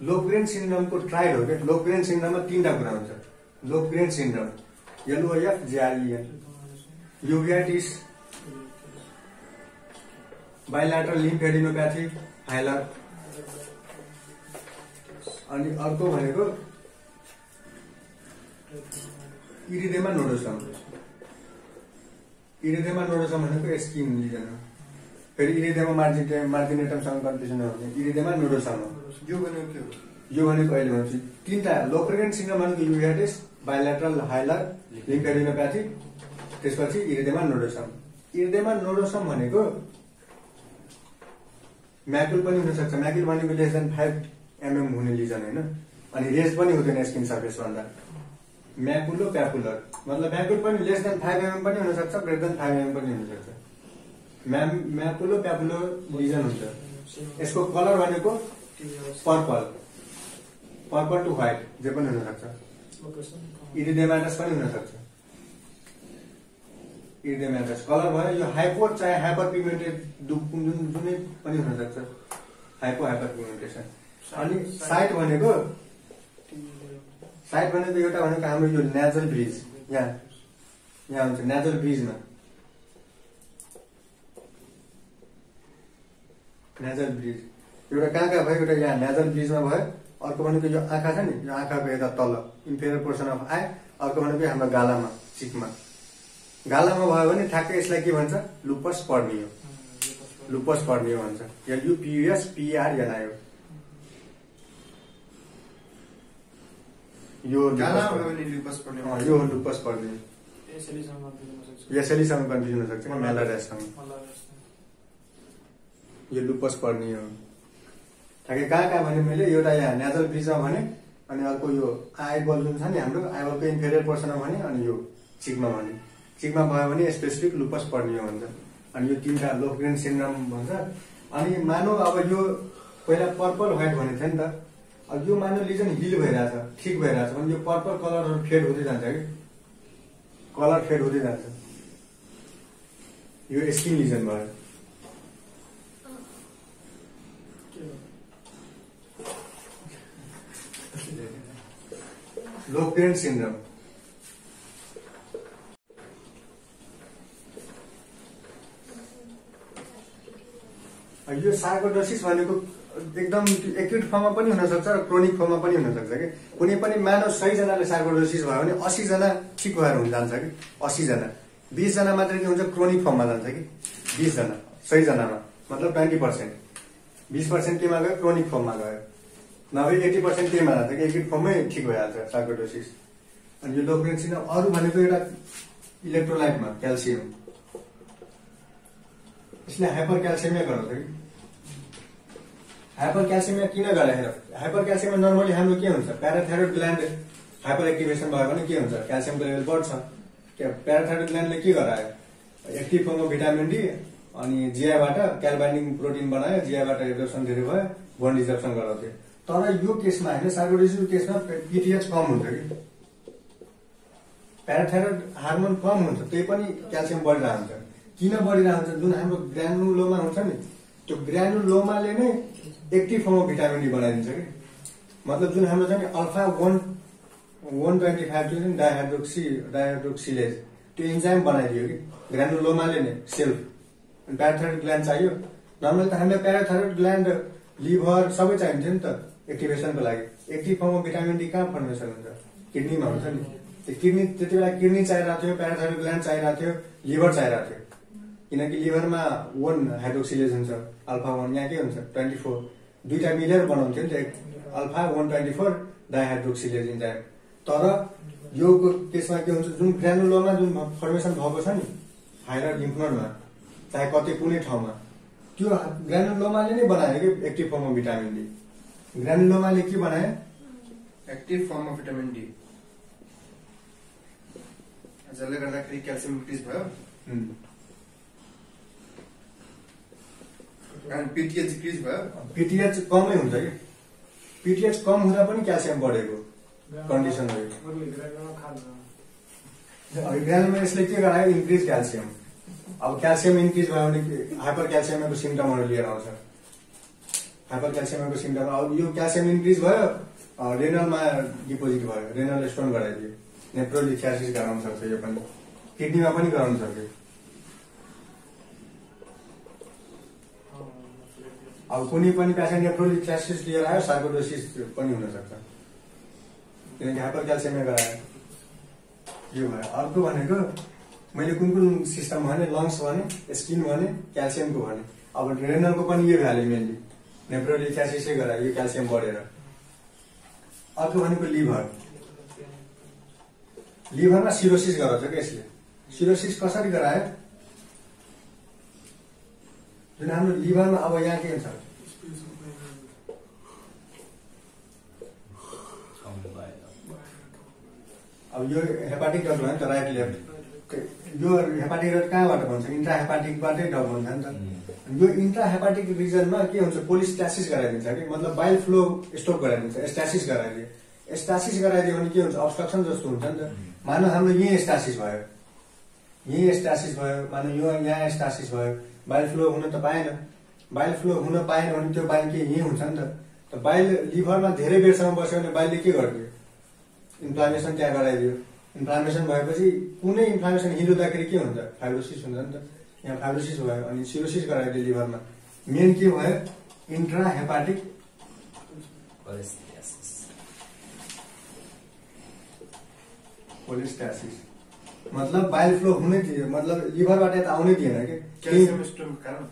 लोफ्रेन सिन्ड्रोमको ट्राइड हो कि। लोफ्रेन सिन्ड्रोममा 3टा कुरा हुन्छ। लोफ्रेन सिन्ड्रोम LOFGREN, यूवेटिस, बाइलेटरल लिम्फेडिनोप्याथी, हाइलर, अनि अर्को भनेको इरिडेमा नोडोसम। इरिडेमा नोडोसम भनेको स्किन लिजन हो। फेरि इरिडेमा मार्जिनेटमसँग कन्फ्युजन हो भने इरिडेमा नोडोसम हो। यो भनेको के हो? यो भनेको अहिले भन्छु 3टा लोफ्रेन सिन्ड्रोम भनेको यूवेटिस, बाइलेटरल हाइलर, लिम्फेडिनोप्याथी, त्यसपछि इरिडेमा नोडोसम। इरिडेमा नोडोसम भनेको म्याकुल पनि हुनसक्छ। म्याकुल भनेको लेस देन 5 mm हुने लिजन होइन, अनि रेज पनि हुँदैन स्किन सर्फेस भन्दा। म्याकुलो प्यापुलर मतलब म्याकुल पनि लेस देन 5 mm पनि हुनसक्छ, ग्रेटर देन 5 mm पनि हुनसक्छ। म्याकुलो प्यापुलर लिजन हुन्छ। यसको कलर भनेको पर्पल टु व्हाइट जे पनि हुनसक्छ। इरिडेमाटस पनि हुनसक्छ। इरिडेमाटस कलर भयो। यो हाइपो चाहे हाइपर पिगमेन्टेड जुनै पनि हुनसक्छ। Hyper pigmentation. अनि साइट भनेको एउटा भनेको हाम्रो यो नेजल ब्रिज, यहाँ हुन्छ नेजल ब्रिजमा। नेजल ब्रिज एउटा कहाँ भयो, एउटा यहाँ नेजल ब्रिजमा भयो। अर्को भनेको यो आँखा छ नि, यो आँखाको यता तल इन्फेरियर पोर्सन अफ आई। अर्को भनेको हाम्रो गालामा, चिकमा। गालामा भयो भने ठ्याक्कै यसलाई के भन्छ, लुपस पर्नियो। लुपस पर्नियो भन्छ। LUPUSPERNIO। यो गालामा भयो भने लुपस पर्नियो। यो लुपस पर्नियो। यसैसँग कन्फ्युजन हुनसक्छ कि मेलारियासँग। यो लुपस पर्नियो ठ्याक्कै कहाँ भने मैले एउटा यहाँ नेजल ब्रिजमा भने, अनि अर्को यो आइबल जुन छ नि हाम्रो आइबलको इन्फेरियर पोर्सनमा भने, अनि यो चिकमा भने। चिकमा भयो भने स्पेसिफिक लुपस पर्नियो भन्छ। अनि यो 3टा लोफ्रेन सिन्ड्रोम भन्छ। अनि मानव अब यो पहिला पर्पल व्हाइट भनेको थियो नि त, अब यो मानव लिजन हिल भइरहेछ, ठिक भइरहेछ भने यो पर्पल कलरहरू फेड हुँदै जान्छ कि, कलर फेड हुँदै जान्छ। यो स्किन लिजन भयो। लोफ्रेन सिन्ड्रोम। यो सार्कोइडोसिस भनेको एकदम एक्युट फर्ममा पनि हुनसक्छ र क्रोनिक फर्ममा पनि हुनसक्छ कि। कुनै पनि मानव 100 जनाले सार्कोइडोसिस भयो भने 80 जना ठिक भएर हुन जान्छ कि। 80 जना, 20 जना मात्र के हुन्छ, क्रोनिक फर्ममा जान्छ कि। 20 जना 100 जनामा मतलब 20%। 20% केमा गयो, क्रोनिक फर्ममा गयो। नभए 80% केमा जान्छ कि, एक्युट फर्ममै ठिक भइहाल्छ सार्कोइडोसिस। अनि यो लोफ्रेन सिन्ड्रोम अरू भनेको एउटा इलेक्ट्रोलाइटमा क्याल्सियम, यसले हाइपर क्याल्सियमिया गराउँछ कि। हाइपर क्याल्सियमिया किन गराएर, हाइपर क्याल्सियमिया नर्मली हाम्रो के हुन्छ, प्याराथाइरोइड ग्ल्यान्ड हाइपर एक्टिभेसन भयो भने के हुन्छ, क्याल्सियमको लेभल बढ्छ। प्याराथाइरोइड ग्ल्यान्डले के गरायो, एक्टिभ फर्ममा भिटामिन डी अनि जिआबाट क्यालबाइन्डिङ प्रोटिन बनायो, जिआबाट एब्जर्प्सन धेरै भयो, बोन डिजर्प्सन गराउँथ्यो। तर यो केसमा होइन, सार्कोइडोसिसको केसमा PTH कम हुन्छ कि, प्याराथाइरोइड हार्मोन कम हुन्छ, त्यही पनि क्याल्सियम बढिरहन्छ। किन बढिरहन्छ, जुन हाम्रो ग्रानुलोमा हुन्छ नि, त्यो ग्रानुलोमाले नै एक्टिभ फर्ममा भिटामिन डी बनाइदिन्छ कि। मतलब जुन हाम्रो छ नि अल्फा 125 जुन डाइहाइड्रोक्सिलेज, त्यो इन्जाइम बनाइदियो कि ग्रानुलोमाले नै सेल्फ। प्याराथाइरोइड ग्ल्यान्ड चाहियो। नर्मली त हामीलाई प्याराथाइरोइड ग्ल्यान्ड, लिभर सबै चाहिन्थ्यो नि त एक्टिभेसनको लागि। एक्टिभ फर्ममा भिटामिन डी कहाँ फर्मेसन हुन्छ, किडनीमा हुन्छ नि। त्यो किडनी त्यति बेला किडनी चाहिरहेको थियो, प्याराथाइरोइड ग्ल्यान्ड चाहिरहेको थियो, लिभर चाहिरहेको थियो। किनकि लिभरमा 1 हाइड्रोक्सिलेज हुन्छ, अल्फा 1, यहाँ के हुन्छ 24, दुईटा मिलेर बनाउँथ्यो नि त, अल्फा 124 डाइहाइड्रोक्सिलेज इन्जाइम। तर यो केसमा के हुन्छ, जुन ग्रानुलोमा जुन फर्मेसन भएको छ नि थाइरोइड लिम्फ नोडमा, चाहे कतै कुनै ठाउँमा, त्यो ग्रानुलोमाले नै बनायो कि active form of vitamin D. ग्रानुलोमाले के बनायो? Active form of vitamin D, जसले गर्दाखेरि क्याल्सियम इन्क्रिज भयो अनि पिटिएच डिक्रिज भयो। पिटिएच कमै हुन्छ कि, पिटिएच कम हुँदा पनि क्याल्सियम बढेको कन्डिसन हो। अब ग्रानुलोमा यसले के गरायो? Increase calcium. अब क्याल्सियम इन्क्रिज भयो भने हाइपर क्याल्सियमको सिम्टमहरू लिएर आउँछ। हाइपर क्याल्सियमको सिम्टम, अब यो क्याल्सियम इन्क्रिज भयो, रेनलमा डिपोजिट भयो, रेनल स्टोन गराइदियो, नेफ्रोलिथियासिस गराउन सक्छ, यो पनि किडनीमा पनि गराउन सक्यो। अब कुनै पनि पेसेन्ट नेफ्रोलिथियासिस लिएर आयो, सार्कोइडोसिस पनि हुन सक्छ, किनकि हाइपर क्याल्सियमले गरायो। यो भयो। अर्को भनेको मैले कुन कुन सिस्टम भने, लङ्स भने, स्किन भने, क्याल्सियमको भने। अब रेनलको पनि यो भ्याल्यु मेनली नेफ्रोलिथियासिसै गरायो, यो क्याल्सियम बढेर। अर्को भनेको लिभर। लिभरमा सिरोसिस गराउँछ क्या यसले। सिरोसिस कसरी गरायो? जुन हाम्रो लिभरमा अब यहाँ के हुन्छ, अब यो हेपाटिक डट भयो नि त, राइट लेफ्ट। यो हेपाटिक डट कहाँबाट भन्छ? इन्ट्रा हेपाटिकबाटै डट भन्छ नि त। यो इन्ट्रा हेपाटिक रिजनमा के हुन्छ? कोलिस्टासिस गराइदिन्छ कि, मतलब बाइल फ्लो स्टप गराइदिन्छ, स्टासिस गराइदियो। स्टासिस गराइदियो भने के हुन्छ? अब्स्ट्रक्सन जस्तो हुन्छ नि त। मानव हाम्रो यहीँ स्टासिस भयो, यहीँ स्टासिस भयो, मानव यो यहाँ स्टासिस भयो, बाइल फ्लो हुन त पाएन। बाइल फ्लो हुन पाएन भने त्यो बाइल के यहीँ हुन्छ नि त। बाइल लिभरमा धेरै बेरसम्म बस्यो भने बाइलले के गरिदियो? इन्फ्लामेसन त्यहाँ गराइदियो। इन्फ्लामेसन भएपछि कुनै इन्फ्लामेसन हिँड्दाखेरि के हुन्छ? फाइब्रोसिस हुन्छ नि त। यहाँ फाइब्रोसिस भयो अनि सिरोसिस गराइदियो लिभरमा। मेन के भयो? इन्ट्रा हेपाटिक कोलिस्टासिस, मतलब बाइल फ्लो हुनै दियो, मतलब लिभरबाट त आउनै दिएन कि। क्याल्सियम स्टोनको कारण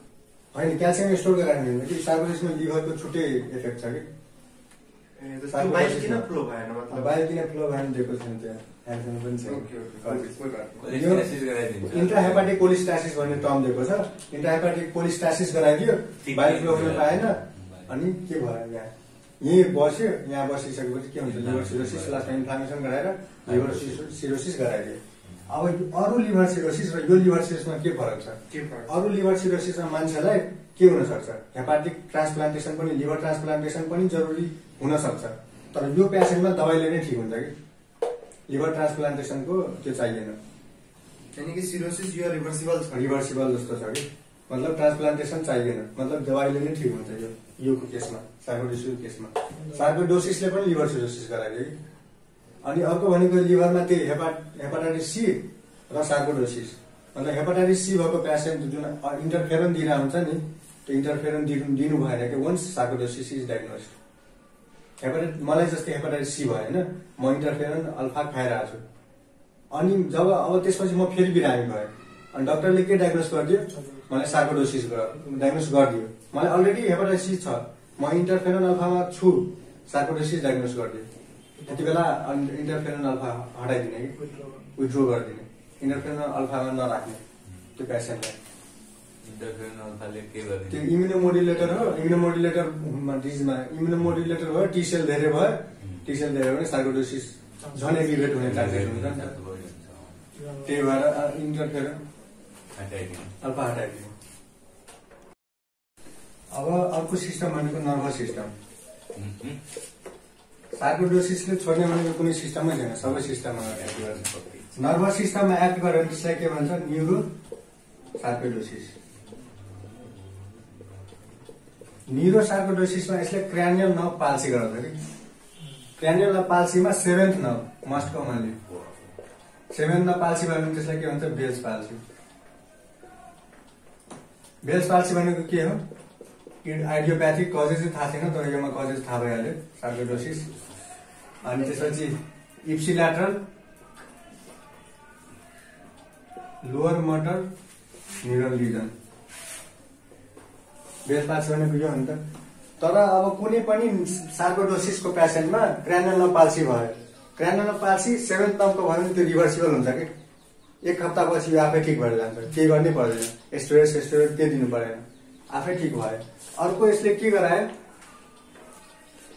होइन, क्याल्सियम स्टोरको कारण होइन कि, सार्कोइडोसिसमा लिभरको छुट्टै इफेक्ट छ कि। बाइल किन फ्लो भएन? मतलब बाइल किन फ्लो भएन दिएको छैन त्यहाँ, एन्सर पनि छैन। ओके, इन्ट्रा हेपाटिक कोलिस्टासिस भन्ने टर्म दिएको छ। इन्ट्रा हेपाटिक कोलिस्टासिस गराइदियो, बाइल फ्लो हुन पाएन, अनि के भयो? यहीँ बस्यो, यहाँ बसिसकेपछि के हुन्छ? लिभर सिरोसिस, लास्टमा इन्फ्लामेसन गराएर लिभर सिरोसिस गराइदियो। अब अरू लिभर सिरोसिस र यो लिभर सिरोसिसमा के फरक छ? अरू लिभर सिरोसिसमा मान्छेलाई के हुन सक्छ? हेपाटिक ट्रान्सप्लान्टेसन पनि, लिभर ट्रान्सप्लान्टेसन पनि जरुरी हुन सक्छ, तर यो पेसेन्टमा दबाईले नै ठिक हुन्छ कि। लिभर ट्रान्सप्लान्टेसनको त्यो चाहिएन। यानी कि सिरोसिस यो रिभर्सिबल छ, रिभर्सिबल जस्तो छ कि, मतलब ट्रान्सप्लान्टेसन चाहिएन, मतलब दबाईले नै ठिक हुन्छ यो केसमा, सार्कोइडोसिसको केसमा। सार्कोइडोसिसले पनि लिभर सिरोसिस गराइदियो कि। अनि अर्को भनेको लिभरमा त्यही हेपाटाइटिस सी र सार्कोइडोसिस, मतलब हेपाटाइटिस सी भएको पेसेन्ट जुन इन्टरफेरन दिइरहेको हुन्छ नि, त्यो इन्टरफेरन दिनु भएन कि वन्स सार्कोइडोसिस इज डायग्नोस्ड। मलाई जस्तै हेपाटाइटिस सी भयो होइन, म इन्टरफेरन अल्फा खाइरहेको छु, अनि जब अब त्यसपछि म फेरि बिरामी भएँ, अनि डक्टरले के डायग्नोस गरिदियो? मलाई सार्कोइडोसिस डायग्नोस गरिदियो। मलाई अलरेडी हेपाटाइटिस सी छ, म इन्टरफेरन अल्फामा छु, सार्कोइडोसिस डायग्नोस गरिदियो। त्यति बेला इन्टरफेरन अल्फा हटाइदिने कि विथड्रो गरिदिने, इन्टरफेरन अल्फामा नराख्ने त्यो पेसेन्टलाई। इन्टरफेरन अल्फाले के गर्ने? त्यो इम्युनोमोडुलेटर हो, इम्युनोमोडुलेटर डिजिजमा इम्युनोमोडुलेटर भयो, टी सेल धेरै भयो, टी सेल धेरै भने सार्कोइडोसिस झन् एक्टिभेट हुने चान्सेस हुन्छ नि त। त्यही भएर इन्टरफेरन अल्फा हटाइदिने। अब अर्को सिस्टम भनेको नर्भस सिस्टम। सार्कोइडोसिसले छोड्ने भनेको कुनै सिस्टमै छैन, सबै सिस्टममा एक्ट गर्छ। नर्भस सिस्टममा एक्ट गरेर त्यसलाई के भन्छ? Neuro sarcoidosis. न्युरो सार्कोइडोसिसमा यसले क्रानियल नर्भ पाल्सी गराउँछ कि। क्रानियल नर्भ पाल्सीमा seventh nerve most commonly, seventh nerve palsy भयो भने त्यसलाई के भन्छ? Bell's palsy. बेल्स पाल्सी भनेको के हो? आइडियोप्याथिक कजेस चाहिँ थाहा छैन, तर योमा कजेस थाहा भइहाल्यो, सार्कोइडोसिस। अनि त्यसपछि ipsilateral lower motor neural lesion, Bell's palsy भनेको यो हो नि त। तर अब कुनै पनि सार्कोइडोसिसको पेसेन्टमा क्रानियल नर्भ पाल्सी भयो, ग्रानुलर पाल्सी 7th नर्भको भयो भने त्यो रिभर्सिबल हुन्छ कि 1 हप्तापछि यो आफै ठिक भएर जान्छ, केही गर्नै पर्दैन, स्टेरोइड के दिनु परेन, आफै ठिक भयो। अर्को यसले के गरायो,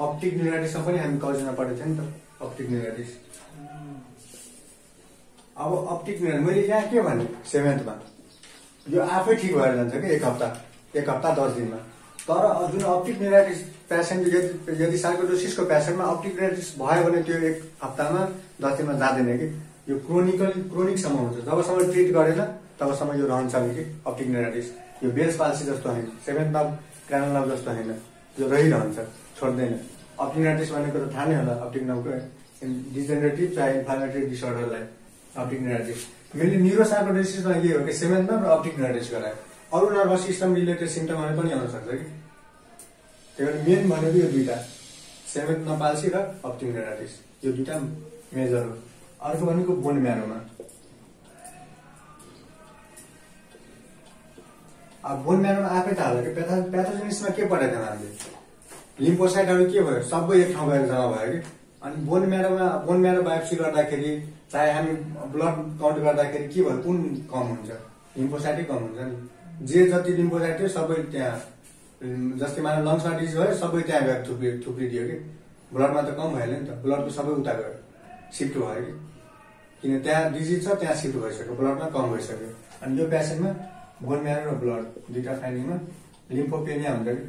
अप्टिक न्युराइटिसमा पनि हामी कलेजमा पढेको थियौँ नि त, अप्टिक न्युराइटिस। अब अप्टिक न्युराइटिस मैले यहाँ के भने 7th मा यो आफै ठिक भएर जान्छ कि 1 हप्ता 10 दिनमा। तर जुन अप्टिक न्युराइटिस पेसेन्ट यदि सार्कोइडोसिसको पेसेन्टमा अप्टिक न्युराइटिस भयो भने त्यो 1 हप्तामा 10 दिनमा जाँदैन कि, यो क्रोनिकसम्म हुन्छ। जबसम्म ट्रिट गरेन तबसम्म यो रहन्छ नि कि अप्टिक न्युराइटिस। यो बेल्स पाल्सी जस्तो होइन, 7th नर्भ ग्रानुलर नर्भ जस्तो होइन, यो रहिरहन्छ, छोड्दैन। अप्टिक न्युराइटिस भनेको त थाहा नै होला, अप्टिक नर्भको डिजेनरेटिभ चाहे इन्फ्लामेटरी डिसअर्डरलाई अप्टिक न्युराइटिस। मेनली न्युरोसार्कोइडोसिसमा के हो कि 7th नर्भ र अप्टिक न्युराइटिस गरायो, अरू नर्भस सिस्टम रिलेटेड सिम्टमहरू पनि आउन सक्छ कि। त्यही भएर मेन भनेको यो दुईटा, 7th नर्भ पाल्सी र अप्टिक न्युराइटिस, यो दुईटा मेजर हो। अर्को भनेको बोन म्यारोमा। अब बोन म्यारोमा आफै थाहा होला कि प्याथोजेनिसमा के पढाएको थियौँ हामीले, लिम्फोसाइटहरू के भयो, सबै एक ठाउँ गएर जम्मा भयो कि। अनि बोन म्यारो बायोप्सी गर्दाखेरि चाहे हामी ब्लड काउन्ट गर्दाखेरि के भयो, कुन कम हुन्छ, लिम्फोसाइटै कम हुन्छ नि। जे जति लिम्फोसाइट थियो सबै त्यहाँ, जस्तै मानव लङ्समा डिजिज भयो सबै त्यहाँ गएर थुप्रिदियो कि, ब्लडमा त कम भइहाल्यो नि त, ब्लडको सबै उता गयो, सिफ्ट भयो कि, किन त्यहाँ डिजिज छ त्यहाँ सिफ्ट भइसक्यो, ब्लडमा कम भइसक्यो। अनि यो पेसेन्टमा बोन म्यारो र ब्लड दुईटा फाइन्डिङमा लिम्फोपेनिया हुन्छ कि,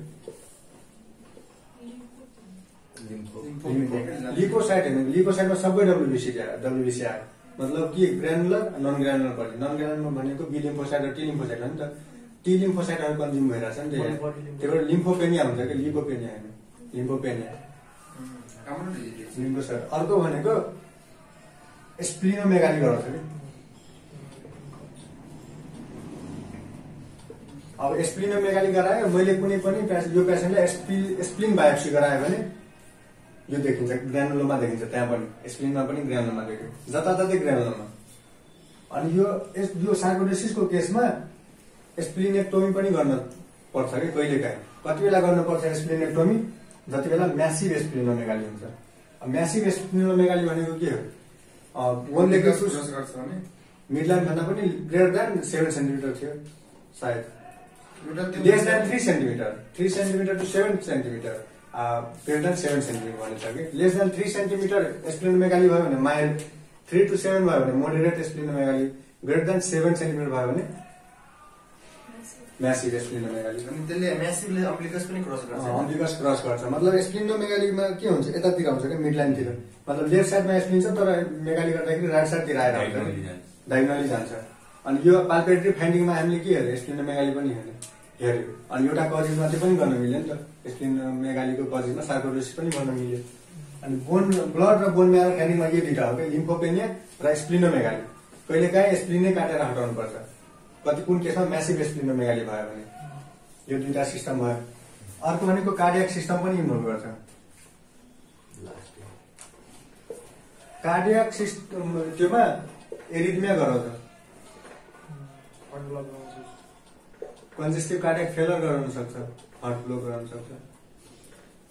लिम्फोसाइटमा सबै डब्ल्युबिसी आयो, मतलब कि ग्रानुलर नन ग्रानुलर पनि, नन ग्रानुलर भनेको बी लिम्फोसाइट र टी लिम्फोसाइट हो नि त, टी लिम्फोसाइटहरू कन्ज्युम भइरहेछ नि, त्यही भएर लिम्फोपेनिया हुन्छ कि, लिम्फोपेनिया होइन, लिम्फोपेनिया लिम्फोसाइट। अर्को भनेको स्प्लिनोमेगाली गराउँछ कि। अब स्प्लिनोमेगाली गरायो, मैले कुनै पनि यो पेसेन्टलाई स्प्लिन बायोप्सी गरायो भने यो देखिन्छ, ग्रानुलोमा देखिन्छ, त्यहाँ पनि स्प्लिनमा पनि ग्रानुलोमा देखियो, जताततै ग्रानुलोमा। अनि यो सार्कोइडोसिसको केसमा स्प्लिनेक्टोमी पनि गर्न पर्छ कि कहिलेकाहीँ। कति बेला गर्नुपर्छ स्प्लिनेक्टोमी, जति बेला म्यासिभ स्प्लिनोमेगाली हुन्छ। म्यासिभ स्प्लिनोमेगाली भनेको के हो, बोनदेखि मिडलाइन भन्दा पनि ग्रेटर देन 7 सेन्टिमिटर थियो सायद, less than 3 centimetre, 3 centimetre to 7 centimetre, greater than 7 centimetre भनेको छ कि। लेस देन 3 सेन्टिमिटर स्प्लिनोमेगाली भयो भने माइल्ड, 3 to 7 भयो भने मोडरेट स्प्लिनोमेगाली, ग्रेटर देन 7 सेन्टिमिटर भयो भने म्यासिभ स्प्लिनोमेगाली। अनि त्यसले म्यासिभले अम्बिलिकस पनि क्रस गर्छ, अम्बिलिकस क्रस गर्छ। मतलब स्प्लिनोमेगालीमा के हुन्छ, यतातिर हुन्छ कि मिडलाइनतिर, मतलब लेफ्ट साइडमा स्प्लिन छ तर मेगाली गर्दाखेरि राइट साइडतिर आएर हुन्छ, डायगोनली जान्छ। अनि यो पाल्पेटरी फाइन्डिङमा हामीले के हेर्यो, स्प्लिनोमेगाली पनि हेर्यो। अनि एउटा कजिजमा त्यो पनि गर्न मिल्यो नि त, स्प्लिनोमेगालीको कजिजमा सार्कोइडोसिस पनि गर्न मिल्यो। अनि ब्लड र बोन म्यारो फाइन्डिङमा यो दुईटा हो कि, लिम्फोपेनिया र स्प्लिनोमेगाली। कहिलेकाहीँ स्प्लिनै काटेर हटाउनु पर्छ, कुन केसमा म्यासिभ स्प्लिनोमेगाली भयो भने। यो दुईटा सिस्टम भयो। अर्को भनेको कार्डियक सिस्टम पनि इन्भल्भ गर्छ। कार्डियक सिस्टम त्योमा एरिथमिया गराउँछ, कन्जेस्टिभ कार्डियक फेलर गराउन सक्छ, हार्ट ब्लक गराउन सक्छ,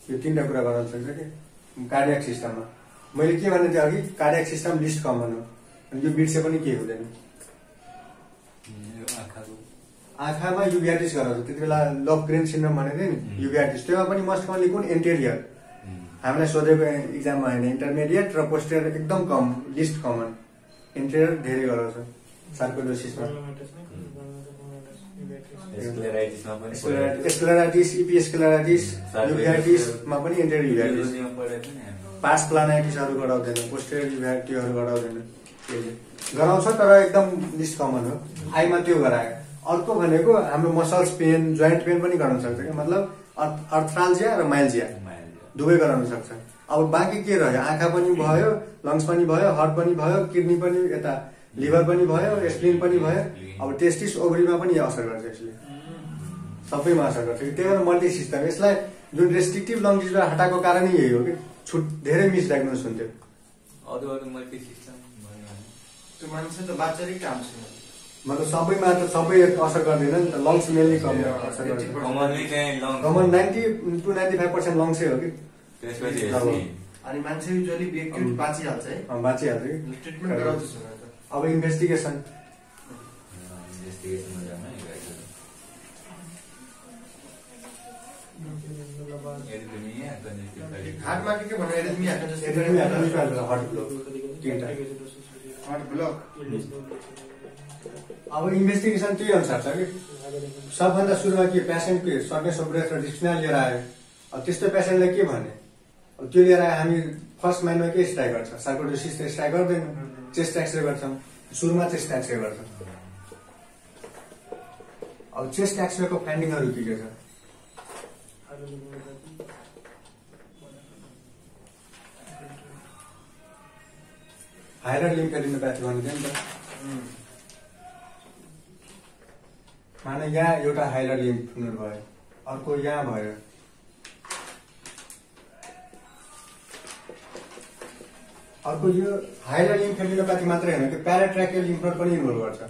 यो तीनटा कुरा गराउन सक्छ कि कार्डियक सिस्टममा। मैले के भन्ने थिएँ अघि, कार्डियक सिस्टम लिस्ट कमन हो, अनि यो बिर्से पनि केही हुँदैन। आँखामा युभियाटिस गराउँछ, त्यति बेला लभग्रेन सिन्ड्रोम भनेको थियो नि, युभियाटिस। त्योमा पनि मोस्ट कमनली कुन, एन्टेरियर। हामीलाई सोधेको इक्जाममा होइन, इन्टरमिडिएट र पोस्टेरियर एकदम कम, लिस्ट कमन, एन्टेरियर धेरै गराउँछ सार्कोइडोसिसमा। स्क्लेराइटिस, इपिस्क्लेराइटिस, युभियाटिसमा पनि एन्टेरियर युभियाटिस। पास प्लानाइटिसहरू गराउँदैन, पोस्टेरियर युभियाटिसहरू गराउँदैन, गराउँछ तर एकदम लिस्ट कमन हो। आइमा त्यो गरायो। अर्को भनेको हाम्रो मसल्स पेन, जोइन्ट पेन पनि गराउन सक्छ कि, मतलब अर्थ्राल्जिया र माइल्जिया दुवै गराउन सक्छ। अब बाँकी के रह्यो, आँखा पनि भयो, लङ्स पनि भयो, हार्ट पनि भयो, किडनी पनि, यता लिभर पनि भयो, स्प्लिन पनि भयो। अब टेस्टिस ओभरीमा पनि असर गर्छ, यसले सबैमा असर गर्छ। त्यही भएर मल्टी सिस्टम, यसलाई जुन रेस्ट्रिक्टिभ लङ डिजिजबाट हटाएको कारणै यही हो कि धेरै मिसडायग्नोस हुन्थ्यो। त्यो मान्छे त बाँचेरै काम छ, मतलब सबैमा त सबै असर गर्दैन नि त, लङ्स मेनली कम असर गर्छ। कमन 90 to 95% लङ्सै हो कि, अनि मान्छे युजुअली एक्युट बाँचिहाल्छ है, बाँचिहाल्छ कि ट्रिटमेन्ट गराउँदैछ न त। अब इन्भेस्टिगेसन हार्टमा के भन्नु एरिथमिया हार्ट ब्लक। अब इन्भेस्टिगेसन त्यही अनुसार छ कि सबभन्दा सुरुमा के पेसेन्टको सर्टनेस अफ ब्रेथ र डिस्पनिया लिएर आयो। अब त्यस्तो पेसेन्टलाई के भने अब त्यो लिएर आयो, हामी फर्स्ट माइन्डमा के स्ट्राइक गर्छ, सार्कोडोसिस त स्ट्राइक गर्दैन, चेस्ट एक्सरे गर्छौँ, सुरुमा चेस्ट एक्सरे गर्छौँ। अब चेस्ट एक्सरेको फाइन्डिङहरू के छ, हाइरर लिम्फेडिनोप्याथी भनिदियो नि त। माने यहाँ एउटा हाइरर लिम्फ नोड भयो, अर्को यहाँ भयो, अर्को यो हाइरर लिम्फेडिनोप्याथी मात्रै होइन कि प्याराट्र्याकियल लिम्फ नोड पनि इन्भल्भ गर्छ।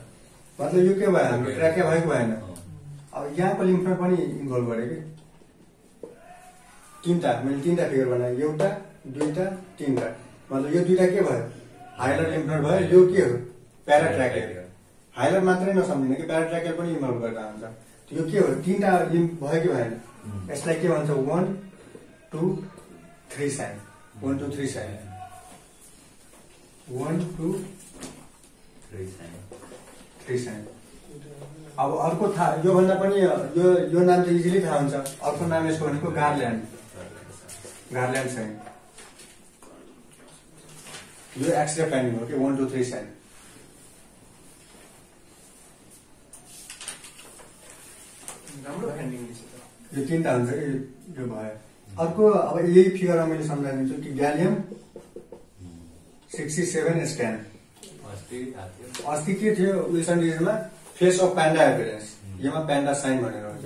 मतलब यो के भयो, हाम्रो ट्र्याकिया भएको भएन, अब यहाँको लिम्फ नोड पनि इन्भल्भ गरे कि तीनटा, मैले तीनटा फिगर बनाएँ, एउटा दुईटा तीनटा, मतलब यो दुईटा के भयो, हाइलर लिम्फ नोड भयो, यो के हो प्याराट्र्याकियल। हाइलर मात्रै नसम्झिने कि प्याराट्र्याकियल पनि इन्भल्भ गरेर हुन्छ। यो के हो, तीनटा लिम्फ भयो कि भएन, यसलाई के भन्छ 1 2 3 साइन, 1 2 3 साइन, 1 2 3 साइन। अब अर्को थाहा, योभन्दा पनि यो नाम त इजिली थाहा हुन्छ, अर्को नाम यसको भनेको गार्ल्यान्ड साइन। यो एक्सरे फाइन्डिङ हो कि 1 2 3 साइन। राम्रो फाइन्डिङ छ। यो तीनटा हुन्छ कि यो भयो। अर्को अब यही फिगरमा मैले सम्झाइदिन्छु कि ग्यालियम 67 स्क्यान अस्ति के थियो विल्सन डिजिजमा, फेस अफ प्यान्डा एभिडेन्स, योमा प्यान्डा साइन भनेर हुन्छ,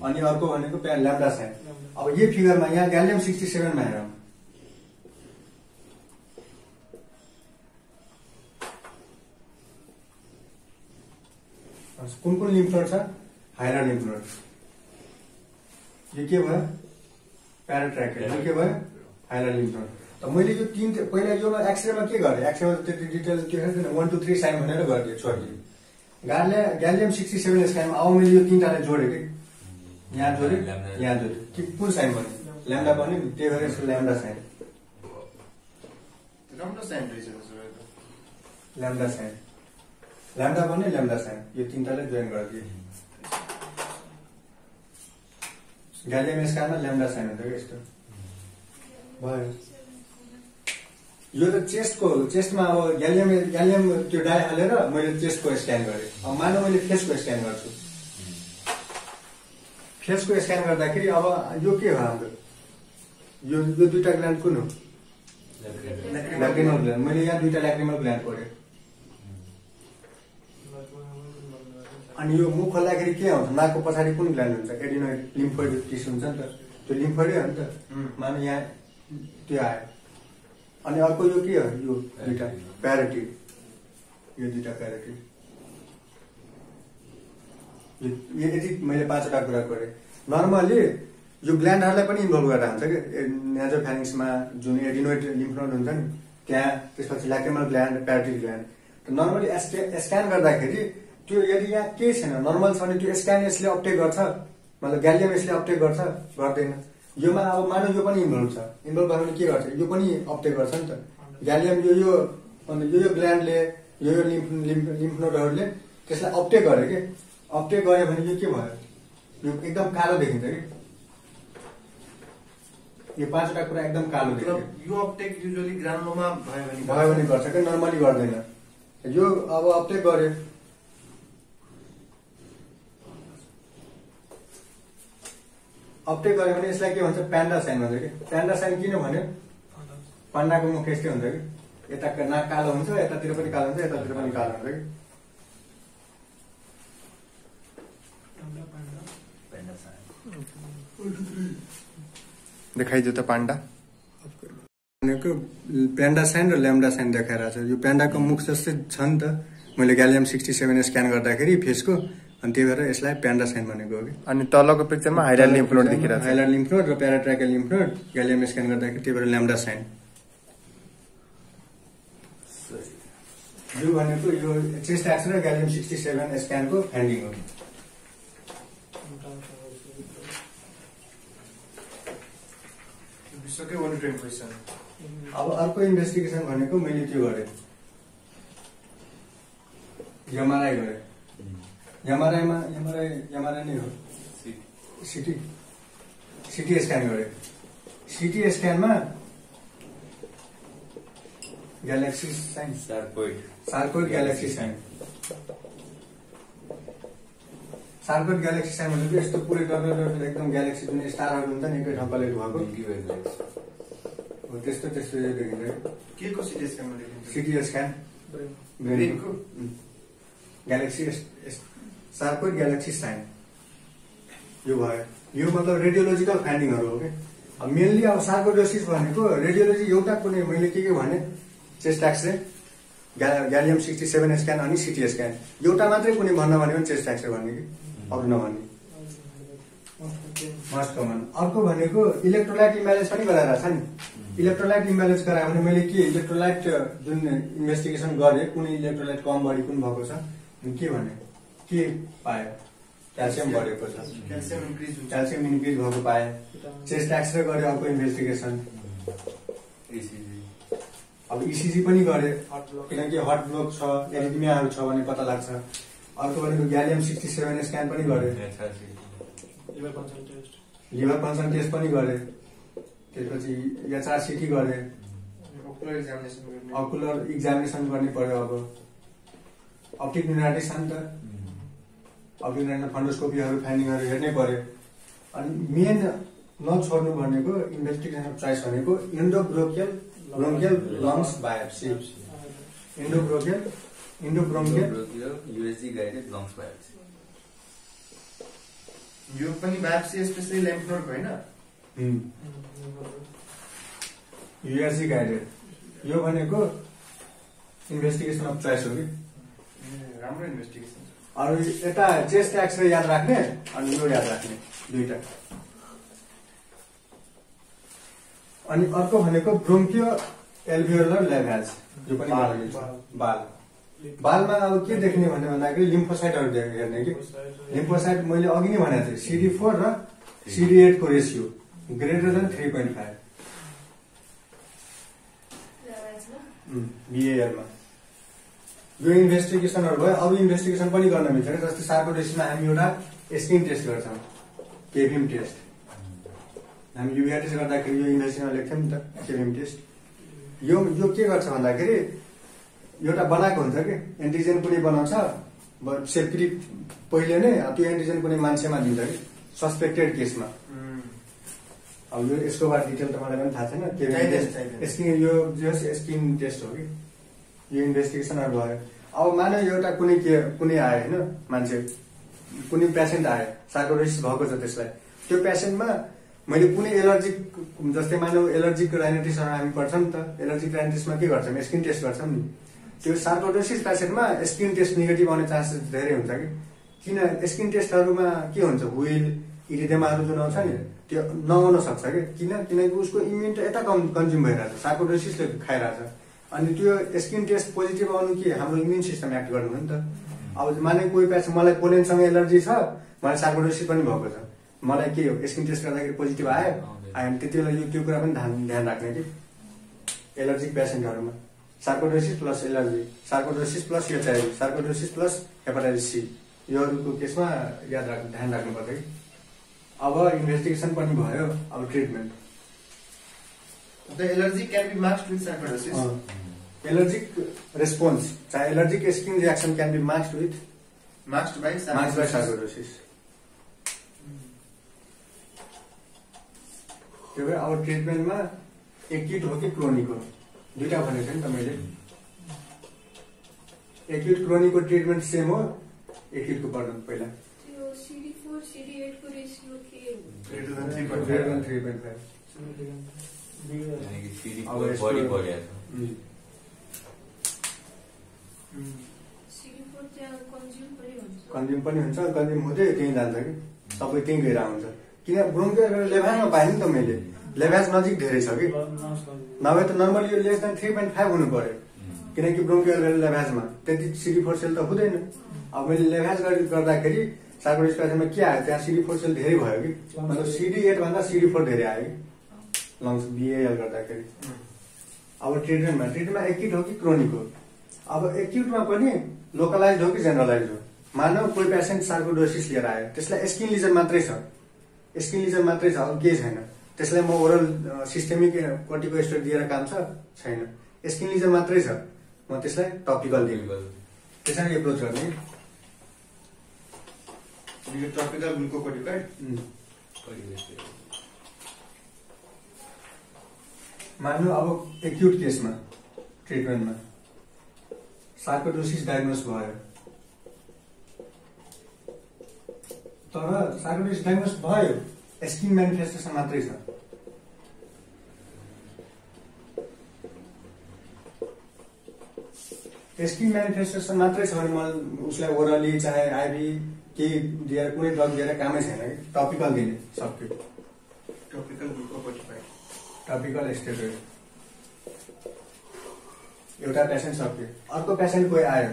अनि अर्को भनेको ल्याम्डा साइन। अब यही फिगरमा यहाँ ग्यालियम 67 मा हेरौँ, कुन कुन लिम्फ नोड छ, हाइलर लिम्फ नोड, यो के भयो प्याराट्र्याकियल, यो के भयो हाइलर लिम्फ नोड। त मैले यो तीन पहिला यो एक्सरेमा के गरेँ, एक्सरेमा त्यति डिटेल के छैन, 1 2 3 साइन भनेर गरिदिएँ छोडिदिएँ। ग्यालियम 67 स्क्यानमा अब मैले यो तीनटाले जोडेँ कि यहाँ जोडेँ, यहाँ जोडेँ, कि कुन साइन भन्यो, ल्याम्डा भन्यो, त्यही भएर यसको ल्याम्डा साइन, राम्रो साइन रहेछ ल्याम्डा साइन, ल्याम्डा भन्यो ल्याम्डा साइन, यो तीनटाले जोइन गरिदिएँ। ग्यालियम स्क्यानमा ल्याम्डा साइन हुन्छ कि यस्तो भयो। यो त चेस्टमा अब ग्यालियम त्यो डाई हालेर मैले चेस्टको स्क्यान गरेँ। अब मानव मैले फेसको स्क्यान गर्छु, फेसको स्क्यान गर्दाखेरि अब यो के हो हाम्रो, यो दुईटा ग्ल्यान्ड कुन हो, ल्याक्रिमल ग्ल्यान्ड। मैले यहाँ दुईटा ल्याक्रिमल ग्ल्यान्ड पढेँ। अनि यो मुख खोल्दाखेरि के आउँछ, नाकको पछाडि कुन ग्ल्यान्ड हुन्छ, एडिनोइड लिम्फोइड टिस्यु हुन्छ नि त, त्यो लिम्फोइडै हो नि त, मानव यहाँ त्यो आयो। अनि अर्को यो के हो, यो दुईटा प्यारोटिड, यो दुईटा प्यारोटिड। यदि मैले 5वटा कुरा गरेँ। नर्मली यो ग्ल्यान्डहरूलाई पनि इन्भल्भ गरेर हुन्छ कि नेजोफ्यारिङ्समा जुन एडिनोइड लिम्फ नोड हुन्छ नि त्यहाँ, त्यसपछि ल्याक्रिमल ग्ल्यान्ड, प्यारोटिड ग्ल्यान्ड। नर्मली स्क्यान गर्दाखेरि त्यो यदि यहाँ केही छैन, नर्मल छ भने त्यो स्क्यान यसले अपटेक गर्छ, मतलब ग्यालियम यसले अपटेक गर्छ, गर्दैन। योमा अब मानव यो पनि इन्भल्भ छ, इन्भल्भ भयो भने के गर्छ, यो पनि अपटेक गर्छ नि त ग्यालियम। यो ग्ल्यान्डले यो लिम्फ नोडहरूले त्यसलाई अपटेक गर्यो कि, अपटेक गर्यो भने यो के भयो, यो एकदम कालो देखिन्छ कि, यो 5वटा कुरा एकदम कालो देखिन्छ। यो अपटेक युजुअली ग्रानुलोमा भयो भने गर्छ कि नर्मली गर्दैन। यो अब अपटेक गर्यो, अपटेक गर्यो भने यसलाई के भन्छ, प्यान्डा साइन भन्छ कि। प्यान्डा साइन किन भन्यो, पाण्डाको मुख यस्तै हुन्छ कि, यता नाक कालो हुन्छ, यतातिर पनि कालो हुन्छ, यतातिर पनि कालो हुन्छ कि। देखाइदियो त पाण्डा भनेको प्यान्डा साइन र ल्याम्डा साइन देखाइरहेको छ। यो प्यान्डाको मुख जस्तै छ नि त, मैले ग्यालियम 67 स्क्यान गर्दाखेरि फेसको अनि त्यही भएर यसलाई प्यान्डा साइन भनेको हो कि अनि तलको पिक्चरमा हाइलाइट लिम्फ नोड देखिरहेको छ। हाइलाइट लिम्फ नोड र प्याराट्र्याकियल लिम्फ नोड ग्यालियम स्क्यान गर्दाखेरि त्यही भएर ल्याम्डा साइन। यो भनेको यो चेस्ट एक्स र ग्यालियम 67 स्क्यानको फाइन्डिङ हो। विश्वकै मोनिटरिङ क्वेसन। अब अर्को इन्भेस्टिगेसन भनेको मैले त्यो गरेँ, एमआरआई गरेँ। एमआरआई नै हो, सिटी स्क्यान गरेँ। सिटी स्क्यानमा galaxy sign, sarcoid galaxy sign. Sarcoid galaxy sign भनेको यस्तो पुरै डर एकदम ग्यालेक्सी जुन स्टारहरू हुन्छ नि एकै ठाउँ कलेक्ट भएको हो, त्यस्तो देखिन्छ। के को सिटी स्क्यानमा देखिन्छ? सिटी स्क्यान ब्रेनको ग्यालेक्सी सार्कोइड ग्यालेक्सी साइन यो भयो। यो मतलब रेडियोलोजिकल फाइन्डिङहरू हो कि। अब मेनली अब सार्कोइडोसिस भनेको रेडियोलोजी एउटा कुनै मैले के भने चेस्ट एक्सरे, ग्यालियम 67 स्क्यान अनि सिटी स्क्यान एउटा मात्रै कुनै भन्न भन्यो भने चेस्ट एक्सरे भन्ने कि अरू नभन्ने मस्ट कमन। अर्को भनेको इलेक्ट्रोलाइट इम्ब्यालेन्स पनि गराइरहेको छ नि। इलेक्ट्रोलाइट इम्ब्यालेन्स गरायो भने मैले के इलेक्ट्रोलाइट जुन इन्भेस्टिगेसन गरेँ कुन इलेक्ट्रोलाइट कम बढी कुन भएको छ के भने के पायो, क्याल्सियम बढेको छ, क्याल्सियम इन्क्रिज भएको पाए। चेस्ट एक्सरे गरेँ अर्को इन्भेस्टिगेसन। अब इसिजी पनि गरेँ किनकि हट ब्लक छ एरिथमियाहरू छ भने पत्ता लाग्छ। अर्को भनेको ग्यालियम 67 स्क्यान पनि गरेँ, लिभर फङ्सन टेस्ट पनि गरेँ, त्यसपछि एचआरसिटी गरेँ, अकुलर इक्जामिनेसन गर्ने पर्यो। अब अप्टिक न्युराइटिस छ नि त, अप्टिक न्युराइटिस फन्डोस्कोपीहरू फाइन्डिङहरू हेर्नै पर्यो। अनि मेन नछोड्नु भनेको इन्भेस्टिगेसन अफ चोइस भनेको bronchial lungs biopsy. Bronchial USG guided lungs biopsy. यो पनि बायोप्सी स्पेशली लिम्फ नोड होइन? यूएसजी गाइडेड यो भनेको इन्भेस्टिगेसन अफ चोइस हो कि। राम्रो इन्भेस्टिगेसन। अरू यता चेस्ट एक्सरे याद राख्ने अनि यो याद राख्ने दुईटा। अनि अर्को भनेको ब्रोङ्कियो एल्भियोलर लेभेज यो पनि बालमा अब के देख्ने भन्दाखेरि लिम्फोसाइटहरू हेर्ने कि। लिम्फोसाइट मैले अघि नै भनेको थिएँ CD4 र CD8 को रेसियो ग्रेटर देन 3.5 बिएआरमा। यो इन्भेस्टिगेसनहरू भयो। अरू इन्भेस्टिगेसन पनि गर्न मिल्छ क्या, जस्तै सार्कोइडोसिसमा हामी एउटा स्किन टेस्ट गर्छौँ, केभिम टेस्ट। हामी युरिया टेस्ट गर्दाखेरि यो इन्भेस्टिगेसन लेख्थ्यौँ नि त केभिम टेस्ट। यो के गर्छ भन्दाखेरि एउटा बनाएको हुन्छ कि एन्टिजेन कुनै बनाउँछ सेफ्टी पहिले नै त्यो एन्टिजेन कुनै मान्छेमा दिन्छ कि सस्पेक्टेड केसमा। अब यो यसको बारे डिटेल त मलाई पनि थाहा छैन। स्किन यो स्किन टेस्ट हो कि। यो इन्भेस्टिगेसनहरू भयो। अब मानव एउटा कुनै आयो होइन मान्छे, कुनै पेसेन्ट आयो सार्कोइडोसिस भएको छ, त्यसलाई त्यो पेसेन्टमा मैले कुनै एलर्जिक जस्तै मानव एलर्जिक राइनाइटिसहरू हामी पढ्छौँ नि त। एलर्जिक राइनाइटिसमा के गर्छौँ स्किन टेस्ट गर्छौँ नि। त्यो सार्कोइडोसिस पेसेन्टमा स्किन टेस्ट नेगेटिभ आउने चान्सेस धेरै हुन्छ कि। किन स्किन टेस्टहरूमा के हुन्छ हुइल इरिडेमाहरू जुन आउँछ नि त्यो नआउन सक्छ कि। किनकि उसको इम्युनिटी यता कन्ज्युम भइरहेछ, सार्कोइडोसिसले खाइरहेछ। अनि त्यो स्किन टेस्ट पोजिटिभ आउनु कि हाम्रो इम्युन सिस्टम एक्ट गर्नु हो नि त। अब माने कोही पेसेन्ट मलाई पोलेनसँग एलर्जी छ, मलाई सार्कोइडोसिस पनि भएको छ, मलाई के हो स्किन टेस्ट गर्दाखेरि पोजिटिभ आयो अनि त्यति बेला त्यो कुरा पनि ध्यान राख्ने कि एलर्जिक पेसेन्टहरूमा sarcoidosis plus allergy, sarcoidosis plus HIV, sarcoidosis plus hepatitis C योहरूको केसमा ध्यान राख्नुपर्छ कि। अब इन्भेस्टिगेसन पनि भयो। अब treatment The allergy can be masked with sarcoidosis. Allergic response, चाहे allergic skin reaction can be masked by sarcoidosis. त्यो भएर अब ट्रिटमेन्टमा एक्युट हो कि क्रोनिक हो दुईटा भनेको थिएँ नि त मैले। एक्युट क्रोनिकको ट्रिटमेन्ट सेम हो, एक्युटको पर्दैन पहिला। त्यो CD4 CD8 को रेशियो के Greater than 3.5 यानी कि CD4 बॉडी बढ़िया था। CD4 त्यहाँ कन्ज्युम पनि हुन्छ। कन्ज्युम पनि हुन्छ, कन्ज्युम हुँदै त्यहीँ जान्छ कि सबै त्यहीँ गएर हुन्छ। किन ब्रोन्कियल लेभ्याजमा पाएँ नि त मैले, लेभ्याज नजिक धेरै छ कि, नभए त नर्मली यो लेस देन 3.5 हुनु पर्यो, किनकि ब्रोन्कियल लेभ्याजमा त्यति CD4 सेल त हुँदैन। अब मैले लेभ्याज गर्दाखेरि सार्कोइडोसिस पेसेन्टमा के आयो, त्यहाँ CD4 सेल धेरै भयो कि, मतलब CD8 भन्दा CD4 धेरै आयो कि लङ्स BAL गर्दाखेरि। अब ट्रिटमेन्टमा एक्युट हो कि क्रोनिक हो? अब एक्युटमा पनि लोकलाइज हो कि जेनरलाइज हो? मानव कोही पेसेन्ट सार्कोइडोसिस लिएर आयो, त्यसलाई स्किन लिजन मात्रै छ, स्किन लिजन मात्रै छ, अब केही छैन, त्यसलाई म ओरल सिस्टेमिक कर्टिकोस्टेरोइड दिएर काम छैन, स्किन लिजन मात्रै छ, म त्यसलाई टपिकल दिनु, त्यसरी एप्रोच गर्ने। टपिकल ग्लुकोकोर्टिकोइड मान्नु अब एक्युट केसमा ट्रिटमेन्टमा सार्कोइडोसिस डायग्नोस भयो, तर सार्कोइडोसिस डायग्नोस भयो, स्किन म्यानिफेस्टेसन मात्रै छ। स्किन म्यानिफेस्टेसन मात्रै छ भने म उसलाई ओरली चाहे आइभी केही दिएर कुनै ड्रग दिएर कामै छैन कि, टपिकल दिने सक्यो, टपिकल ग्लुकोकोर्टिकोइड, टपिकल स्टेरोइड। एउटा पेसेन्ट सक्यो, अर्को पेसेन्ट कोही आयो,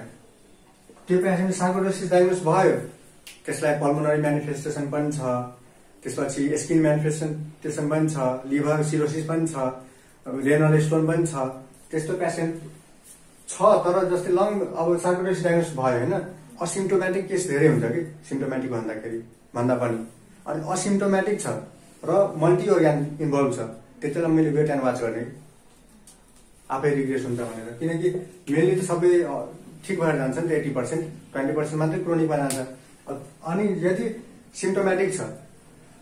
त्यो पेसेन्ट सार्कोइडोसिस डायग्नोस भयो, त्यसलाई पल्मोनरी म्यानिफेस्टेसन पनि छ, त्यसपछि स्किन म्यानिफेस्टेसन पनि छ, लिभर सिरोसिस पनि छ, रेनल स्टोन पनि छ, त्यस्तो पेसेन्ट छ। तर जस्तै लङ अब सार्कोइडोसिस डायग्नोस भयो होइन, असिम्टोमेटिक केस धेरै हुन्छ कि सिम्टोमेटिक भन्दा पनि, अनि असिम्टोमेटिक छ र मल्टी अर्ग्यान इन्भल्भ छ, त्यतिबेला मैले वेट एन्ड वाच गर्ने आफै रिग्रेस हुन्छ भनेर, किनकि मेनली त सबै ठिक भएर जान्छ नि त, 80%, 20% मात्रै क्रोनिकमा जान्छ। अनि यदि सिम्टोमेटिक छ,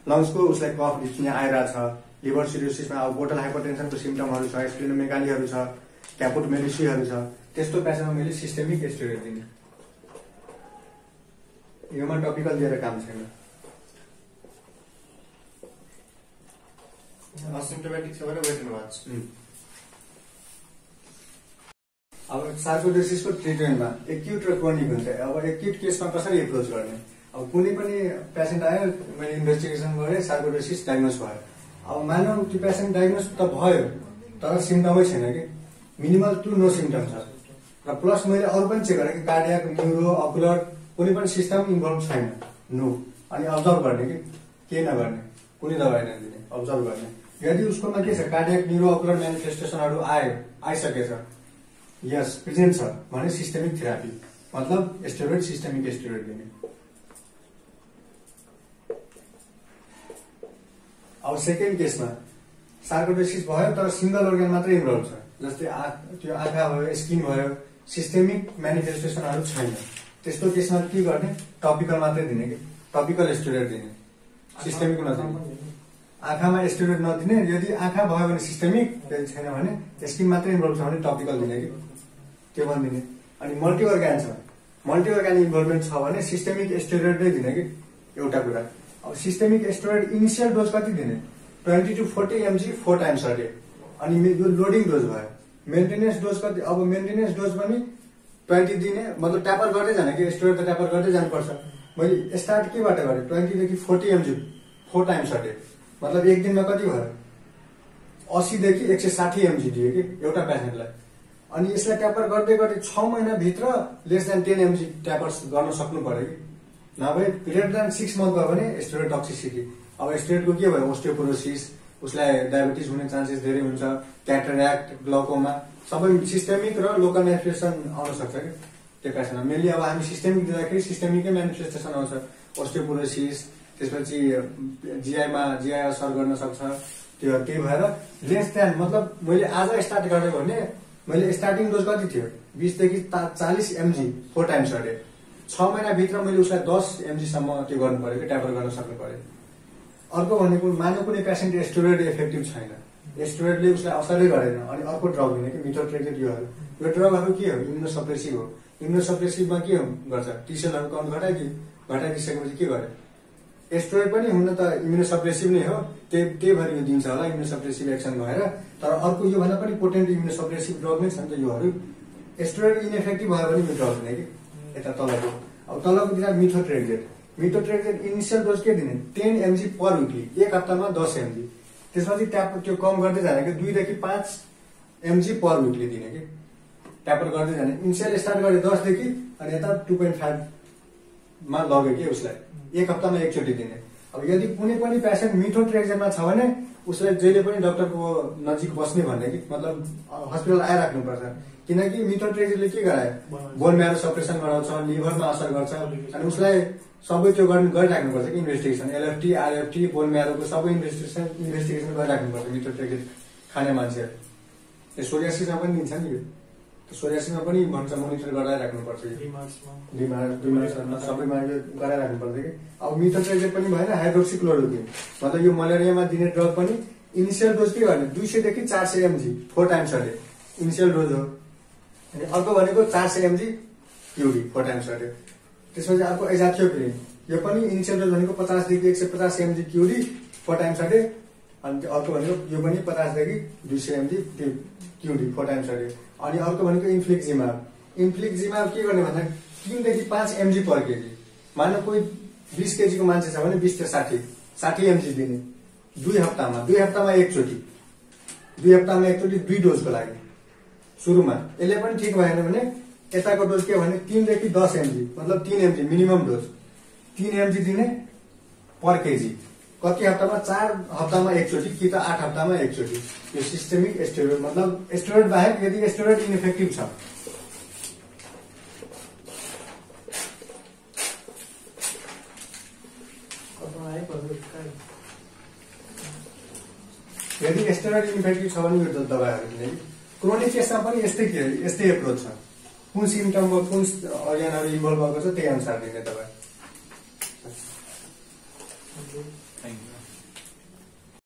लङ्सको उसलाई कफ डिस्निया आइरहेको छ, लिभर सिरोसिसमा अब पोर्टल हाइपरटेन्सनको सिम्टमहरू छ, स्प्लिनोमेगालीहरू छ, क्यापुट मेलिसीहरू छ, त्यस्तो पेसेन्टमा मैले सिस्टेमिक स्टेरोइड दिने, योमा टपिकल दिएर काम छैन। असिम्टोमेटिक छ भने वेट एन्ड वाच। अब सार्कोइडोसिसको ट्रिटमेन्टमा एक्युट र क्रोनिक हुन्छ। अब एक्युट केसमा कसरी एप्रोच गर्ने? अब कुनै पनि पेसेन्ट आयो, मैले इन्भेस्टिगेसन गरेँ, सार्कोइडोसिस डायग्नोस भयो। अब मानव त्यो पेसेन्ट डायग्नोस त भयो, तर सिम्टमै छैन कि, मिनिमल टु नो सिम्टम छ, र प्लस मैले अरू पनि चेक गरेँ कि कार्डियाक, न्युरो, अकुलर कुनै पनि सिस्टम इन्भल्भ छैन, नो। अनि अब्जर्भ गर्ने कि के नगर्ने, कुनै दबाई नदिने, अब्जर्भ गर्ने। यदि उसकोमा के छ, कार्डियाक, न्युरो, अकुलर म्यानिफेस्टेसनहरू आइसकेछ, यस प्रेजेन्ट छ भने सिस्टेमिक थेरापी, मतलब स्टेरोइड, सिस्टेमिक स्टेरोइड दिने। अब सेकेन्ड केसमा सार्कोइडोसिस भयो तर सिंगल अर्गन मात्रै इन्भल्भ छ, जस्तै त्यो आँखा भयो, स्किन भयो, सिस्टेमिक म्यानिफेस्टेसनहरू छैन, त्यस्तो केसमा के गर्ने? टपिकल मात्रै दिने कि, टपिकल स्टेरोइड दिने, सिस्टेमिक नदिने। आँखामा स्टेरोइड नदिने, यदि आँखा भयो भने सिस्टेमिक, यदि छैन भने स्किन मात्रै इन्भल्भ छ भने टपिकल दिने कि, त्यो पनि दिने। अनि मल्टी अर्ग्यान छ, मल्टी अर्ग्यान इन्भल्भमेन्ट छ भने सिस्टेमिक स्टेरोइडै दिने कि, एउटा कुरा। अब सिस्टेमिक स्टेरोइड इनिसियल डोज कति दिने? 20 to 40 mg 4 times a day। अनि यो लोडिङ डोज भयो। मेन्टेनेन्स डोज कति? अब मेन्टेनेन्स डोज पनि 20 दिने, मतलब ट्यापर गर्दै जाने कि, स्टेरोइड त ट्यापर गर्दै जानुपर्छ। मैले स्टार्ट केबाट गरेँ? 20 देखि 40 mg 4 times a day, मतलब एक दिनमा कति भयो? 80 देखि 160 mg दियो कि एउटा पेसेन्टलाई। अनि यसलाई ट्यापर गर्दै गर्दै 6 महिनाभित्र लेस देन 10 mg ट्यापर्स गर्न सक्नु पर्यो कि, नभए ग्रेटर देन 6 मन्थ भयो भने स्टेरोइड टक्सिसिटी। अब स्टेरोइडको के भयो? ओस्टियोपोरोसिस, उसलाई डायबिटिज हुने चान्सेस धेरै हुन्छ, क्याटरेक्ट, ग्लाउकोमा, सबै सिस्टेमिक र लोकल म्यानिफेस्टेसन आउन सक्छ कि त्यो पेसेन्टमा। मेनली अब हामी सिस्टेमिक दिँदाखेरि सिस्टेमिकै म्यानिफेस्टेसन आउँछ, ओस्टियोपोरोसिस, त्यसपछि जिआई असर गर्न सक्छ। त्यही भएर लेस देन, मतलब मैले आज स्टार्ट गरेँ भने मैले स्टार्टिङ डोज कति थियो? 20 देखि 40 mg 4 times a day। 6 महिनाभित्र मैले उसलाई 10 mg सम्म त्यो गर्नु पर्यो कि, ट्यापर गर्न सक्नु पर्यो। अर्को भनेको मानव कुनै पेसेन्ट स्टेरोइड इफेक्टिभ छैन, स्टेरोइडले उसलाई असरै गरेन, अनि अर्को ड्रग दिने कि मिथोट्रेक्सेट। यो ड्रगहरू के हो? इम्युनोसप्रेसिभ हो। इम्युनोसप्रेसिभमा के गर्छ? टी सेलहरू काउन्ट घटाइदिसकेपछि के गर्यो? स्टेरोइड पनि हुन त इम्युनोसप्रेसिभ नै हो, त्यही भएर यो दिन्छ होला, इम्युनोसप्रेसिभ एक्सन भएर। तर अर्को यो भन्दा पनि पोटेन्ट इम्युनोसप्रेसिभ ड्रग नै छ नि त योहरू। स्टेरोइड इनइफेक्टिभ भयो भने यो ड्रग दिने कि, यता तलको। अब तलको दिन्छ मिथोट्रेक्जेट इनिसियल डोज के दिने 10 mg पर विकली, एक हप्तामा 10 mg। त्यसपछि ट्याप त्यो कम गर्दै जाने कि 2 देखि 5 mg पर विकली दिने कि ट्यापर गर्दै जाने। इनिसियल स्टार्ट गरे 10 देखि अनि यता 2.5 मा लग्यो कि उसलाई एक हप्तामा एकचोटि दिने। अब यदि कुनै पनि पेसेन्ट मिथोट्रेक्जेटमा छ भने उसलाई जहिले पनि डाक्टरको नजिक बस्ने भन्ने कि मतलब हस्पिटल आइराख्नुपर्छ, किनकि मिथोट्रेक्जेटले के गरायो बोन म्यारो सप्रेसन गराउँछ, लिभरमा असर गर्छ अनि उसलाई सबै त्यो गरिराख्नुपर्छ कि इन्भेस्टिगेसन एलएफटी आरएफटी बोन म्यारोको सबै इन्भेस्टिगेसन गरिराख्नुपर्छ मिथोट्रेक्जेट खाने मान्छेहरू। सोरियासिसमा पनि दिन्छ नि, यो सोरियासिसमा पनि भन्छ मोनिटर गराइराख्नुपर्छ, सबैमा यो गराइराख्नुपर्छ कि। अब मिथोट्रेक्जेट पनि भएन, हाइड्रोक्सिक्लोरोक्विन मतलब यो मलेरियामा दिने ड्रग पनि इनिसियल डोज के गर्ने 200 देखि 400 mg 4 times a day initial dose हो। अनि अर्को भनेको 400 mg क्युडी 4 टाइम्स अ डे। त्यसपछि अर्को एजाथियोप्रिन, यो पनि इनिसियल डोज भनेको 50 देखि 150 mg क्युडी 4 टाइम्स अ डे। अनि अर्को भनेको यो पनि 50 देखि 200 mg क्युडी 4 टाइम्स अ डे। अनि अर्को भनेको इन्फ्लिक्जिमाब के गर्ने भन्दा 3 देखि 5 mg पर केजी। मानव कोही 20 kg को मान्छे छ भने 20 से 60 mg दिने 2 हप्तामा एकचोटि 2 डोजको लागि सुरुमा। यसले पनि ठिक भएन भने यताको डोज के भने 3 देखि 10 mg मतलब 3 mg मिनिमम डोज 3 mg दिने पर केजी। कति हप्तामा 4 हप्तामा एकचोटि कि त 8 हप्तामा एकचोटि। यो सिस्टेमिक स्टेरोइड मतलब स्टेरोइड बाहेक यदि स्टेरोइड इनइफेक्टिभ छ यदि स्टेरोइड इन्फेक्टिभ छ भने यो दबाईहरू दिने। क्रोनिक केसमा पनि यस्तै एप्रोच छ, कुन सिम्टममा कुन अर्गनहरू इन्भल्भ भएको छ त्यही अनुसार दिने दबाई। Thank you.